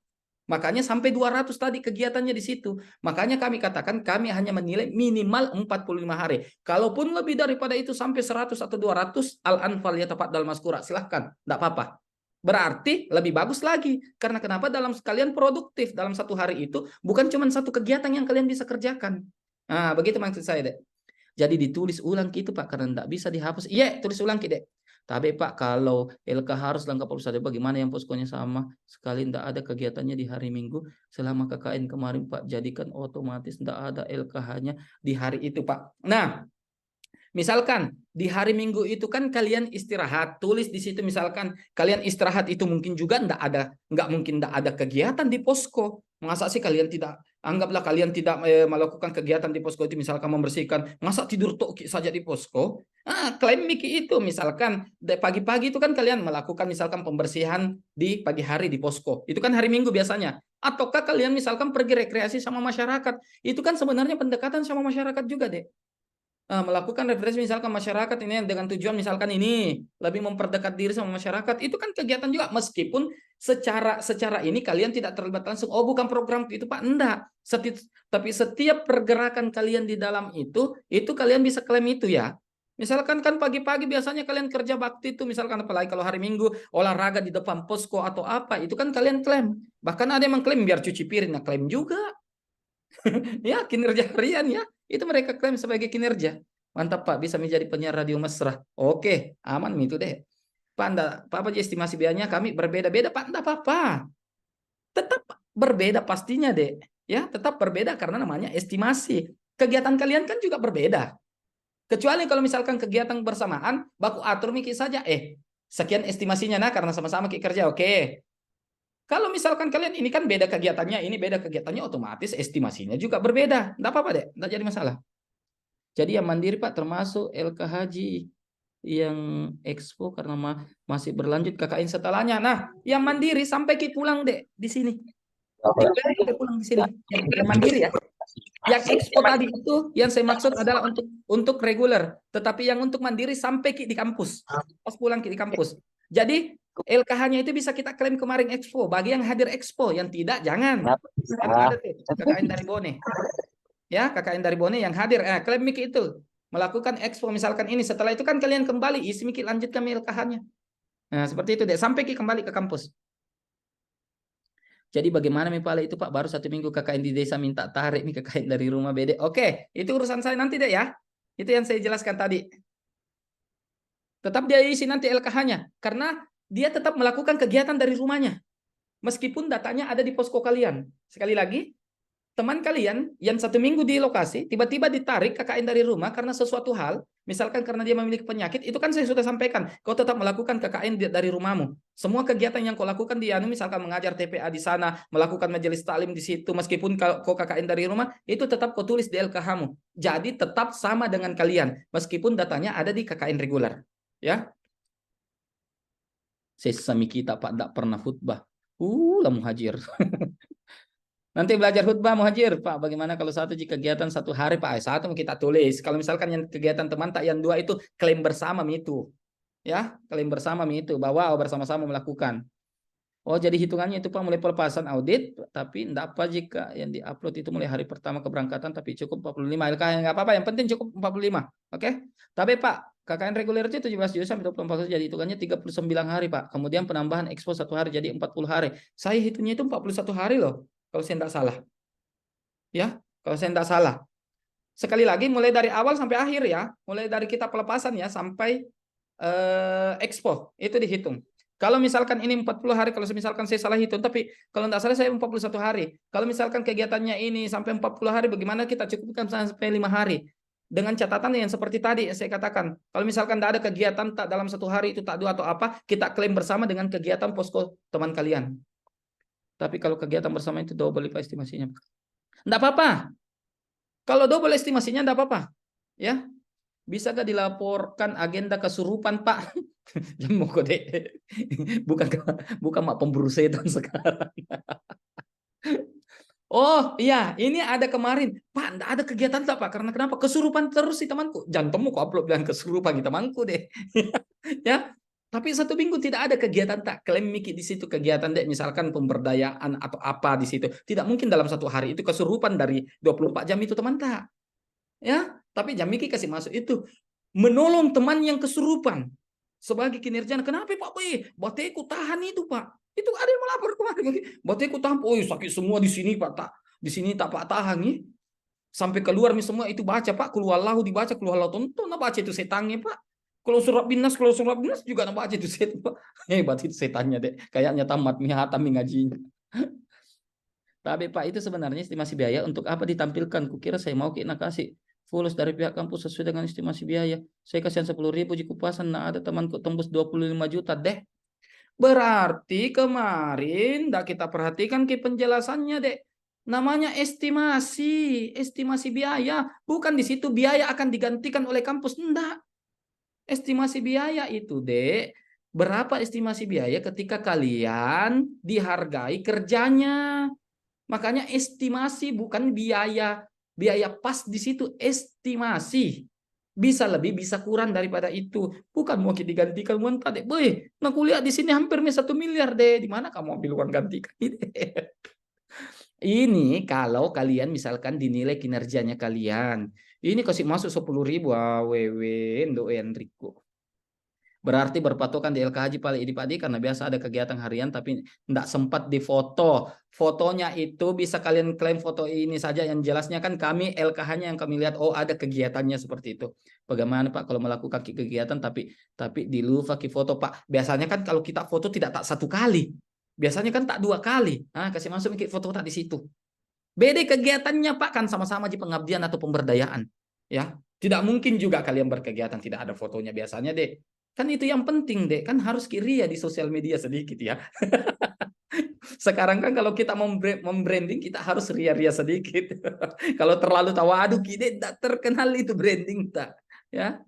[SPEAKER 1] Makanya sampai 200 tadi kegiatannya di situ. Makanya kami katakan kami hanya menilai minimal 45 hari. Kalaupun lebih daripada itu sampai 100 atau 200, al-anfal ya tepat dalam maskura. Silahkan, tidak apa-apa. Berarti lebih bagus lagi. Karena kenapa? Dalam sekalian produktif dalam satu hari itu bukan cuma satu kegiatan yang kalian bisa kerjakan. Nah, begitu maksud saya, Dek. Jadi ditulis ulang gitu Pak, karena tidak bisa dihapus. Iya, tulis ulang Dek. Tapi Pak, kalau LK harus lengkap harus ada, bagaimana yang poskonya sama? Sekali tidak ada kegiatannya di hari Minggu, selama KKN kemarin Pak, jadikan otomatis tidak ada LKH-nya di hari itu Pak. Nah, misalkan di hari Minggu itu kan kalian istirahat, tulis di situ misalkan kalian istirahat itu mungkin juga nggak mungkin tidak ada kegiatan di posko. Masa sih kalian tidak, anggaplah kalian tidak melakukan kegiatan di posko itu, misalkan membersihkan, masa tidur toki saja di posko? Klaim Miki itu misalkan pagi-pagi itu kan kalian melakukan misalkan pembersihan di pagi hari di posko. Itu kan hari Minggu biasanya. Ataukah kalian misalkan pergi rekreasi sama masyarakat? Itu kan sebenarnya pendekatan sama masyarakat juga, Dek. Melakukan refleksi misalkan masyarakat ini dengan tujuan misalkan ini lebih memperdekat diri sama masyarakat, itu kan kegiatan juga, meskipun secara ini kalian tidak terlibat langsung. Oh, bukan program itu Pak, enggak. Tapi setiap pergerakan kalian di dalam itu kalian bisa klaim itu ya. Misalkan kan pagi-pagi biasanya kalian kerja bakti itu, misalkan apalagi kalau hari Minggu olahraga di depan posko atau apa, itu kan kalian klaim. Bahkan ada yang mengklaim biar cuci piring, nah klaim juga. Ya, kinerja harian ya. Itu mereka klaim sebagai kinerja. Mantap Pak, bisa menjadi penyiar radio mesra. Oke, aman itu deh. Pak, enggak apa-apa estimasi biayanya kami berbeda-beda Pak, enggak apa-apa. Tetap berbeda pastinya deh. Ya, tetap berbeda karena namanya estimasi. Kegiatan kalian kan juga berbeda. Kecuali kalau misalkan kegiatan bersamaan, baku atur mikir saja. Sekian estimasinya nah karena sama-sama kita kerja. Oke. Kalau misalkan kalian ini kan beda kegiatannya, ini beda kegiatannya, otomatis estimasinya juga berbeda. Enggak apa-apa deh, enggak jadi masalah. Jadi yang mandiri Pak termasuk LK Haji, yang expo karena masih berlanjut KKN setelahnya. Nah, yang mandiri sampai kita pulang deh di sini. Kita pulang di sini. Yang mandiri ya. Yang expo tadi itu yang saya maksud adalah untuk reguler, tetapi yang untuk mandiri sampai di kampus. Pas pulang di kampus. Jadi LKH-nya itu bisa kita klaim kemarin expo. Bagi yang hadir expo, yang tidak jangan. Ada KKN dari Bone. Ya, KKN dari Bone yang hadir, klaim Miki itu melakukan expo misalkan ini. Setelah itu kan kalian kembali isi Miki lanjutkan LKH-nya. Nah, seperti itu deh sampai kembali ke kampus. Jadi bagaimana Pak itu Pak, baru 1 minggu KKN di desa minta tarik nih KKN dari rumah BD. Oke, itu urusan saya nanti deh ya. Itu yang saya jelaskan tadi. Tetap dia isi nanti LKH-nya karena dia tetap melakukan kegiatan dari rumahnya. Meskipun datanya ada di posko kalian. Sekali lagi, teman kalian yang 1 minggu di lokasi, tiba-tiba ditarik KKN dari rumah karena sesuatu hal, misalkan karena dia memiliki penyakit, itu kan saya sudah sampaikan, kau tetap melakukan KKN dari rumahmu. Semua kegiatan yang kau lakukan di misalkan mengajar TPA di sana, melakukan majelis taklim di situ, meskipun kau KKN dari rumah, itu tetap kau tulis di LKH-mu. Jadi tetap sama dengan kalian, meskipun datanya ada di KKN reguler. Ya. Sesami kita Pak tidak pernah khutbah. Lah muhajir. Nanti belajar khutbah muhajir Pak. Bagaimana kalau satu jika kegiatan 1 hari Pak? Satu kita tulis. Kalau misalkan yang kegiatan teman tak yang 2 itu klaim bersama itu. Ya, klaim bersama itu bahwa bersama-sama melakukan. Oh, jadi hitungannya itu Pak mulai pelepasan audit, tapi enggak apa jika yang diupload itu mulai hari pertama keberangkatan, tapi cukup 45 LK, enggak apa-apa, yang penting cukup 45. Oke? Tapi Pak, KKN reguler itu 17 Juli sampai 24 jadi hitungannya 39 hari Pak. Kemudian penambahan expo 1 hari jadi 40 hari. Saya hitungnya itu 41 hari loh, kalau saya enggak salah. Ya, kalau saya enggak salah. Sekali lagi mulai dari awal sampai akhir ya, mulai dari kita pelepasan ya sampai expo itu dihitung. Kalau misalkan ini 40 hari, kalau misalkan saya salah hitung, tapi kalau tidak salah saya 41 hari. Kalau misalkan kegiatannya ini sampai 40 hari, bagaimana kita cukupkan sampai 5 hari? Dengan catatan yang seperti tadi saya katakan, kalau misalkan tidak ada kegiatan tak dalam 1 hari itu tak dua atau apa, kita klaim bersama dengan kegiatan posko teman kalian. Tapi kalau kegiatan bersama itu double Pak estimasinya. Tidak apa-apa. Kalau double estimasinya tidak apa-apa. Ya, bisa gak dilaporkan agenda kesurupan Pak? Jangan mau kode. Bukan mak pemburu setan sekarang. Oh iya, ini ada kemarin. Pak, enggak ada kegiatan tak Pak? Karena kenapa? Kesurupan terus si temanku. Jangan temu kok upload bilang kesurupan di temanku deh. Ya, tapi 1 minggu tidak ada kegiatan tak. Klaim Miki di situ kegiatan deh, misalkan pemberdayaan atau apa di situ. Tidak mungkin dalam 1 hari itu kesurupan dari 24 jam itu teman tak. Ya, tapi jam Miki kasih masuk itu menolong teman yang kesurupan sebagai kinerja. Kenapa Pak Boy? Bateku tahan itu Pak. Itu ada yang melapor kemarin. Bateku tahan. Oh sakit semua di sini Pak. Tak di sini tak Pak tahan nih. Sampai keluar nih semua itu baca Pak. Keluar lahu dibaca, keluar lahu tonton. Nah baca itu setannya Pak. Kalau surat binas juga nak baca itu setan Pak. Hebat itu setannya deh. Kayaknya tamat hatam ngajinya. Tapi Pak itu sebenarnya estimasi biaya untuk apa ditampilkan? Kukira saya mau kena kasih fulus dari pihak kampus sesuai dengan estimasi biaya. Saya kasihan 10.000 jika kupasan, nah ada temanku tembus 25 juta deh. Berarti kemarin dah kita perhatikan ke penjelasannya dek. Namanya estimasi biaya. Bukan di situ biaya akan digantikan oleh kampus, enggak. Estimasi biaya itu dek, berapa estimasi biaya ketika kalian dihargai kerjanya. Makanya estimasi bukan biaya. Biaya pas di situ estimasi. Bisa lebih, bisa kurang daripada itu. Bukan mau digantikan uang tadi. Boy, nah kuliah di sini hampir 1 miliar deh. Di mana kamu ambil uang gantikan? Ini kalau kalian misalkan dinilai kinerjanya kalian. Ini kasih masuk 10.000. Wewe, Endo Enrico. Berarti berpatokan di LKH paling Idipadi karena biasa ada kegiatan harian tapi tidak sempat difoto. Fotonya itu bisa kalian klaim foto ini saja, yang jelasnya kan kami LKH-nya yang kami lihat, oh ada kegiatannya seperti itu. Bagaimana Pak kalau melakukan kegiatan tapi di lupa foto Pak? Biasanya kan kalau kita foto tidak tak 1 kali. Biasanya kan tak 2 kali. Nah, kasih masuk foto tak di situ. Beda kegiatannya Pak, kan sama-sama di pengabdian atau pemberdayaan. Ya, tidak mungkin juga kalian berkegiatan tidak ada fotonya biasanya deh. Kan itu yang penting deh, kan harus kiri ya di sosial media sedikit ya. Sekarang kan kalau kita membranding kita harus ria-ria sedikit. Kalau terlalu tawadu kita tidak terkenal itu branding tak. Ya.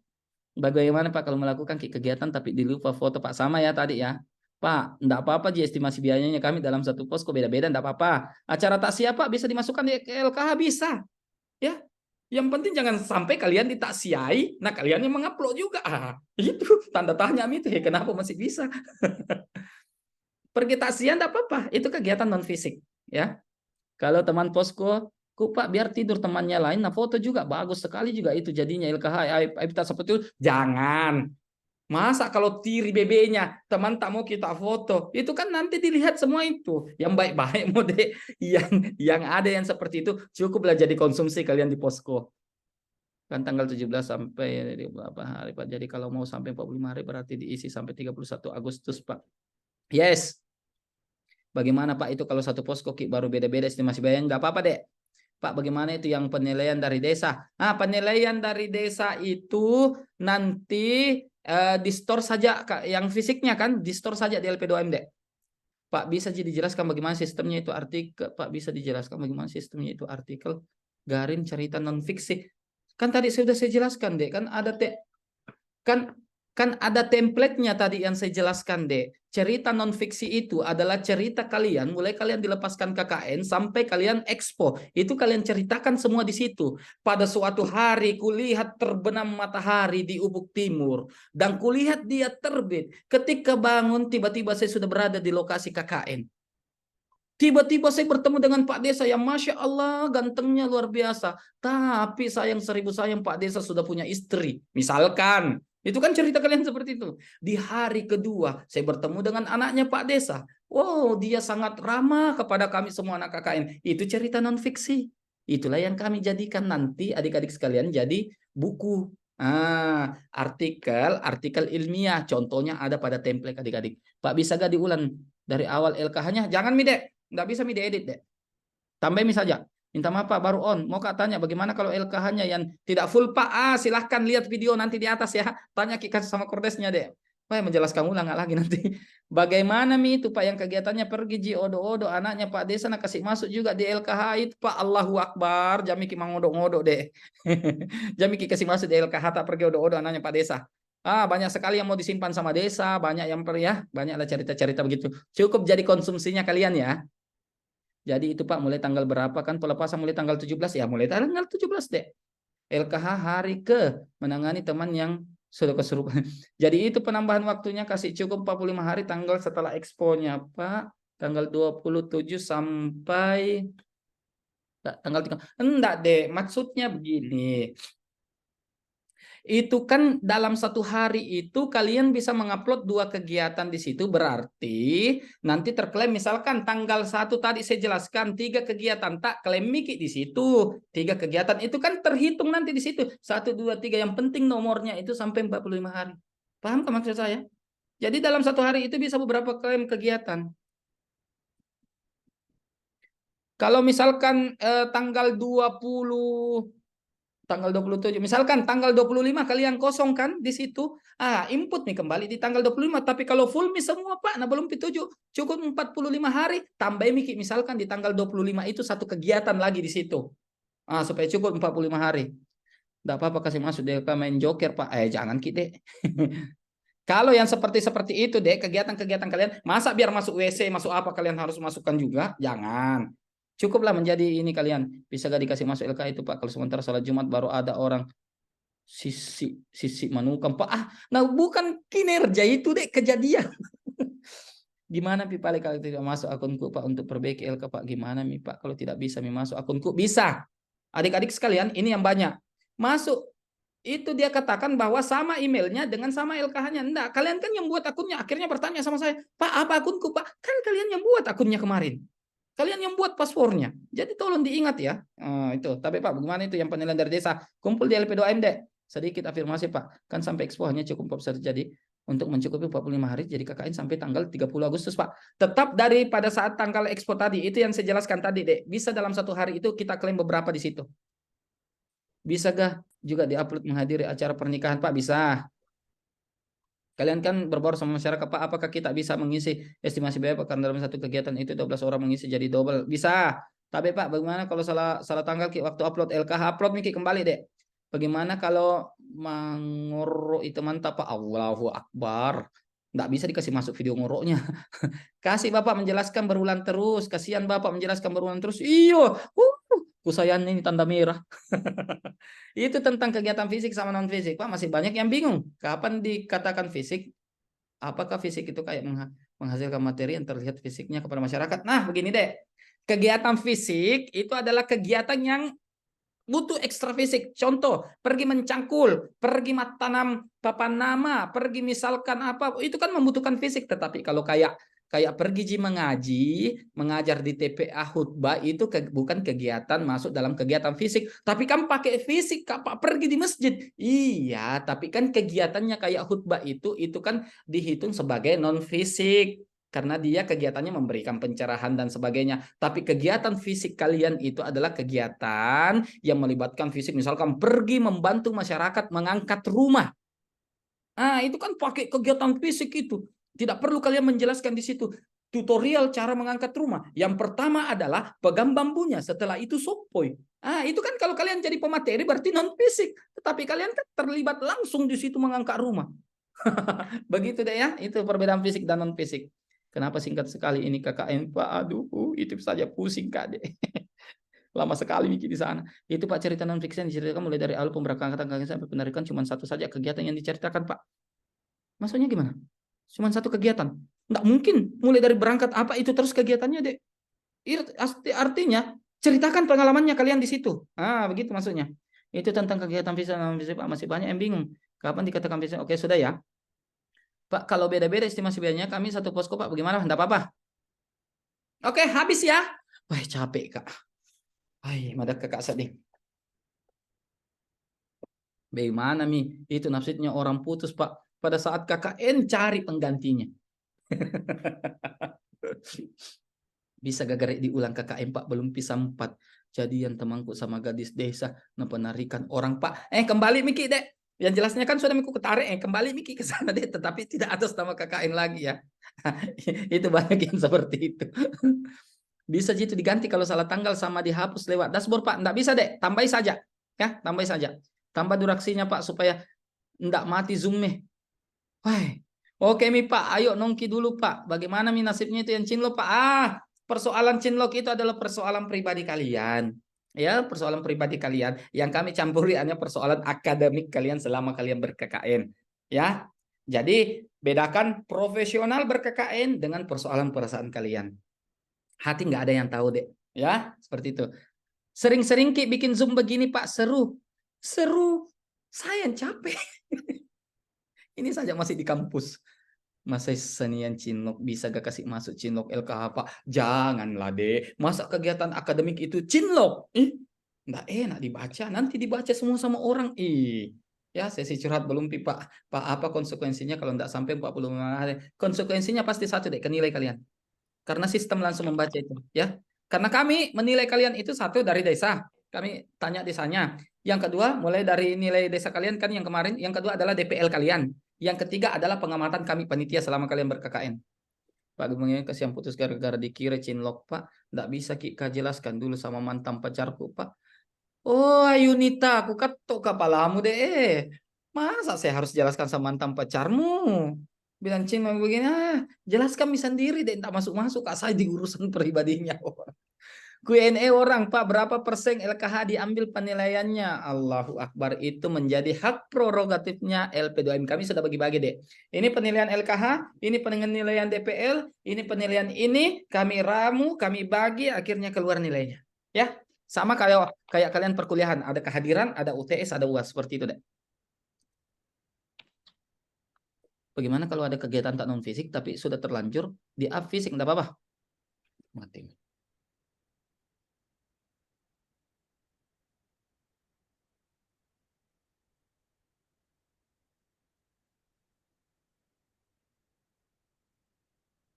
[SPEAKER 1] Bagaimana Pak kalau melakukan kegiatan tapi dilupa foto Pak? Sama ya tadi ya. Pak, enggak apa-apa estimasi biayanya kami dalam 1 posko beda-beda, enggak apa-apa. Acara taksiah Pak bisa dimasukkan di LKH bisa. Ya. Yang penting jangan sampai kalian ditaksiai, nah kalian yang mengupload juga. Itu tanda tanya itu ya, kenapa masih bisa? Pergi taksiah enggak apa-apa, itu kegiatan non fisik, ya. Kalau teman posko, Pak biar tidur temannya lain, nah foto juga bagus sekali juga itu jadinya LKH. Kita seperti itu, jangan. Masa kalau tiri BB-nya teman tak mau kita foto, itu kan nanti dilihat semua itu. Yang baik-baik mode yang ada yang seperti itu cukuplah jadi konsumsi kalian di posko. Kan tanggal 17 sampai berapa hari Pak? Jadi kalau mau sampai 45 hari berarti diisi sampai 31 Agustus Pak. Yes. Bagaimana Pak itu kalau 1 posko baru beda-beda estimasi biaya? Enggak apa-apa dek. Pak, bagaimana itu yang penilaian dari desa? Nah, penilaian dari desa itu nanti di-store saja yang fisiknya kan, di-store saja di LP2M, Dek. Pak, bisa dijelaskan bagaimana sistemnya itu artikel? Pak, bisa dijelaskan bagaimana sistemnya itu artikel garing cerita non fiksi? Kan tadi sudah saya jelaskan, Dek. Kan ada kan ada template-nya tadi yang saya jelaskan, Dek. Cerita non-fiksi itu adalah cerita kalian, mulai kalian dilepaskan KKN sampai kalian expo. Itu kalian ceritakan semua di situ. Pada suatu hari kulihat terbenam matahari di ufuk timur. Dan kulihat dia terbit. Ketika bangun, tiba-tiba saya sudah berada di lokasi KKN. Tiba-tiba saya bertemu dengan Pak Desa yang Masya Allah gantengnya luar biasa. Tapi sayang 1000 sayang Pak Desa sudah punya istri. Misalkan. Itu kan cerita kalian seperti itu. Di hari kedua, saya bertemu dengan anaknya Pak Desa. Wow, dia sangat ramah kepada kami semua anak KKN. Itu cerita non-fiksi. Itulah yang kami jadikan nanti adik-adik sekalian jadi buku. Artikel ilmiah. Contohnya ada pada template adik-adik. Pak, bisa gak diulang dari awal LKH-nya? Jangan mi dek, nggak bisa mi edit dek. Tambahin saja. Minta maaf Pak, baru on. Mau Kak tanya bagaimana kalau LKH-nya yang tidak full Pak? Silahkan lihat video nanti di atas ya. Tanya kita sama kordesnya deh. Pak, menjelaskan ulang nggak lagi nanti. Bagaimana mi itu Pak yang kegiatannya pergi ji odo-odo anaknya Pak Desa nak kasih masuk juga di LKH itu Pak. Allahu Akbar. Jami ki mangodok-ngodok deh. Jami ki kasih masuk di LKH tak pergi odo-odo anaknya Pak Desa. Banyak sekali yang mau disimpan sama desa, banyak yang banyaklah cerita-cerita begitu. Cukup jadi konsumsinya kalian ya. Jadi itu Pak mulai tanggal berapa kan pelepasan mulai tanggal 17 ya mulai tanggal 17 deh. LKH hari ke menangani teman yang sudah kesurupan. Jadi itu penambahan waktunya kasih cukup 45 hari tanggal setelah exponya Pak. Tanggal 27 sampai tanggal 3. Enggak deh, maksudnya begini. Itu kan dalam satu hari itu kalian bisa mengupload 2 kegiatan di situ, berarti nanti terklaim misalkan tanggal 1 tadi saya jelaskan 3 kegiatan, tak klaim Miki di situ 3 kegiatan itu kan terhitung nanti di situ 1 2 3, yang penting nomornya itu sampai 45 hari. Paham kan maksud saya? Jadi dalam satu hari itu bisa beberapa klaim kegiatan. Kalau misalkan tanggal 27, misalkan tanggal 25 kalian kosong kan di situ, input nih kembali di tanggal 25, tapi kalau full mi semua Pak, nah belum 7, cukup 45 hari, tambah Miki misalkan di tanggal 25 itu 1 kegiatan lagi di situ. Supaya cukup 45 hari. Enggak apa-apa kasih masuk deh main joker Pak. Jangan Ki, Kalau yang seperti itu deh, kegiatan-kegiatan kalian, masa biar masuk WC, masuk apa kalian harus masukkan juga? Jangan. Cukuplah menjadi ini kalian. Bisa gak dikasih masuk LK itu Pak? Kalau sementara salat Jumat baru ada orang sisi manukam Pak. Nah bukan kinerja itu deh, kejadian. Gimana Pi Pak kalau tidak masuk akunku Pak untuk perbaiki LK Pak? Gimana Mi Pak kalau tidak bisa Mi masuk akunku? Bisa. Adik-adik sekalian, ini yang banyak. Masuk. Itu dia katakan bahwa sama emailnya dengan sama LKH-nya. Enggak, kalian kan yang buat akunnya. Akhirnya bertanya sama saya, Pak apa akunku Pak? Kan kalian yang buat akunnya kemarin. Kalian yang buat passwordnya. Jadi tolong diingat ya. Itu. Tapi Pak, bagaimana itu yang penilaian dari desa? Kumpul di LP2M deh. Sedikit afirmasi Pak. Kan sampai expo hanya cukup terjadi untuk mencukupi 45 hari. Jadi KKN sampai tanggal 30 Agustus Pak. Tetap dari pada saat tanggal expo tadi. Itu yang saya jelaskan tadi deh. Bisa dalam satu hari itu kita klaim beberapa di situ. Bisa gak juga diupload menghadiri acara pernikahan Pak? Bisa. Kalian kan berbaur sama masyarakat Pak, apakah kita bisa mengisi estimasi biaya Pak? Karena dalam satu kegiatan itu 12 orang mengisi jadi double. Bisa. Tapi Pak, bagaimana kalau salah tanggal waktu upload LKH upload Miki kembali deh. Bagaimana kalau mengorok itu mantap Pak? Allahu Akbar. Nggak bisa dikasih masuk video ngoroknya. Kasih Bapak menjelaskan berulang terus. Kasihan Bapak menjelaskan berulang terus. Iyo. Kusayan ini tanda merah. Itu tentang kegiatan fisik sama non fisik Pak, masih banyak yang bingung kapan dikatakan fisik, apakah fisik itu kayak menghasilkan materi yang terlihat fisiknya kepada masyarakat. Nah begini deh, kegiatan fisik itu adalah kegiatan yang butuh ekstra fisik. Contoh, pergi mencangkul, pergi tanam papan nama, pergi misalkan apa, itu kan membutuhkan fisik. Tetapi kalau kayak pergi mengaji, mengajar di TPA khutbah itu bukan kegiatan masuk dalam kegiatan fisik, tapi kan pakai fisik Pak, pergi di masjid. Iya, tapi kan kegiatannya kayak khutbah itu kan dihitung sebagai non fisik karena dia kegiatannya memberikan pencerahan dan sebagainya. Tapi kegiatan fisik kalian itu adalah kegiatan yang melibatkan fisik, misalkan pergi membantu masyarakat mengangkat rumah. Itu kan pakai kegiatan fisik itu. Tidak perlu kalian menjelaskan di situ tutorial cara mengangkat rumah. Yang pertama adalah pegang bambunya, setelah itu sopoi. Itu kan kalau kalian jadi pemateri berarti non fisik, tetapi kalian kan terlibat langsung di situ mengangkat rumah. Begitu deh ya, itu perbedaan fisik dan non fisik. Kenapa singkat sekali ini KKN Pak? Aduh, itu saja pusing Kak deh. Lama sekali Miki di sana. Itu Pak cerita non fiksi yang diceritakan mulai dari awal pemberangkatan sampai penarikan cuma satu saja kegiatan yang diceritakan Pak. Maksudnya gimana? Cuma satu kegiatan. Nggak mungkin mulai dari berangkat apa itu terus kegiatannya deh. Artinya ceritakan pengalamannya kalian di situ. Begitu maksudnya. Itu tentang kegiatan fisik non fisik Pak, masih banyak yang bingung. Kapan dikatakan fisik? Oke, sudah ya. Pak, kalau beda-beda estimasi biayanya kami satu posko Pak, bagaimana? Enggak apa-apa. Oke, habis ya. Wah, capek Kak. Ay, madak kakak sedih. Bagaimana Mi? Itu maksudnya orang putus Pak. Pada saat KKN cari penggantinya. Bisa gagare diulang KKN Pak, belum pisah 4. Jadian temanku sama gadis desa penarikan orang Pak. Kembali Miki dek. Yang jelasnya kan sudah Miku ketarik. Kembali Miki ke sana deh, tetapi tidak atas nama KKN lagi ya. Itu banyak yang seperti itu. Bisa gitu diganti kalau salah tanggal sama dihapus lewat dashboard Pak. Enggak bisa dek, tambahi saja. Ya, tambahi saja. Tambah durasinya Pak supaya enggak mati Zoom-nya. Wah. Oke Mi Pak, ayo nongki dulu Pak. Bagaimana Mi nasibnya itu yang cinlok Pak? Persoalan cinlok itu adalah persoalan pribadi kalian. Ya, persoalan pribadi kalian. Yang kami campuri hanya persoalan akademik kalian selama kalian ber-KKN. Ya. Jadi, bedakan profesional ber-KKN dengan persoalan perasaan kalian. Hati nggak ada yang tahu deh. Ya, seperti itu. Sering-sering Ki bikin Zoom begini Pak, seru. Seru. Saya yang capek. Ini saja masih di kampus. Masa senian cinlok bisa gak kasih masuk cinlok LKH Pak? Janganlah deh. Masa kegiatan akademik itu cinlok? Nggak enak dibaca. Nanti dibaca semua sama orang. Ya sesi curhat belum Pak. Pak apa konsekuensinya kalau nggak sampai 45 hari? Konsekuensinya pasti satu deh, ke nilai kalian. Karena sistem langsung membaca itu. Ya. Karena kami menilai kalian itu satu dari desa. Kami tanya desanya. Yang kedua, mulai dari nilai desa kalian kan yang kemarin. Yang kedua adalah DPL kalian. Yang ketiga adalah pengamatan kami panitia selama kalian ber-KKN. Pak Gembongnya kasihan putus gara-gara dikira cinlok Pak. Nggak bisa Kika jelaskan dulu sama mantan pacarku Pak. Oh Ayunita, aku ketuk kepalamu deh. Masa saya harus jelaskan sama mantan pacarmu? Bilang cinlok begini, jelaskan mi sendiri deh. Nggak masuk-masuk Kak saya di urusan pribadinya. Q&A orang Pak, berapa persen LKH diambil penilaiannya? Allahu Akbar, itu menjadi hak prerogatifnya LP2M. Kami sudah bagi-bagi deh. Ini penilaian LKH, ini penilaian DPL, ini penilaian ini, kami ramu, kami bagi, akhirnya keluar nilainya. Ya, sama kayak kalian perkuliahan, ada kehadiran, ada UTS, ada UAS, seperti itu deh. Bagaimana kalau ada kegiatan tak non fisik tapi sudah terlanjur di up fisik, enggak apa-apa? Mati.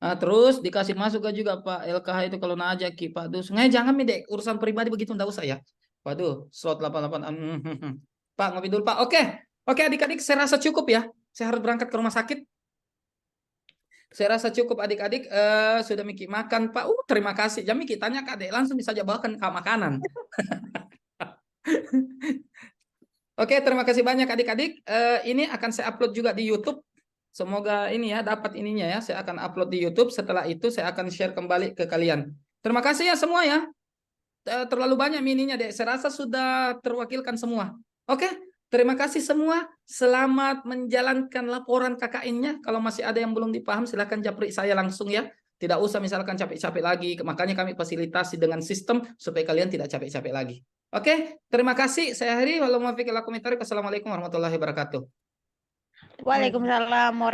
[SPEAKER 1] Terus dikasih masuk juga Pak LKH itu kalau najak Ki Pak Dus. Jangan Dek, urusan pribadi begitu enggak usah ya. Waduh, slot 88. Pak ngopi dulu Pak. Oke adik-adik, saya rasa cukup ya. Saya harus berangkat ke rumah sakit. Saya rasa cukup adik-adik. Sudah Miki makan Pak. Terima kasih. Jam Miki tanya Kak Dek, langsung bisa bawakan ke makanan. Oke, terima kasih banyak adik-adik. Ini akan saya upload juga di YouTube. Semoga ini ya dapat ininya ya. Saya akan upload di YouTube. Setelah itu saya akan share kembali ke kalian. Terima kasih ya semua ya. Terlalu banyak mininya deh. Saya rasa sudah terwakilkan semua. Oke, terima kasih semua. Selamat menjalankan laporan KKN-nya. Kalau masih ada yang belum dipaham silahkan japri saya langsung ya. Tidak usah misalkan capek-capek lagi. Makanya kami fasilitasi dengan sistem supaya kalian tidak capek-capek lagi. Oke, terima kasih. Saya akhiri. Wassalamualaikum warahmatullahi wabarakatuh.
[SPEAKER 4] Waalaikumsalam warahmatullahi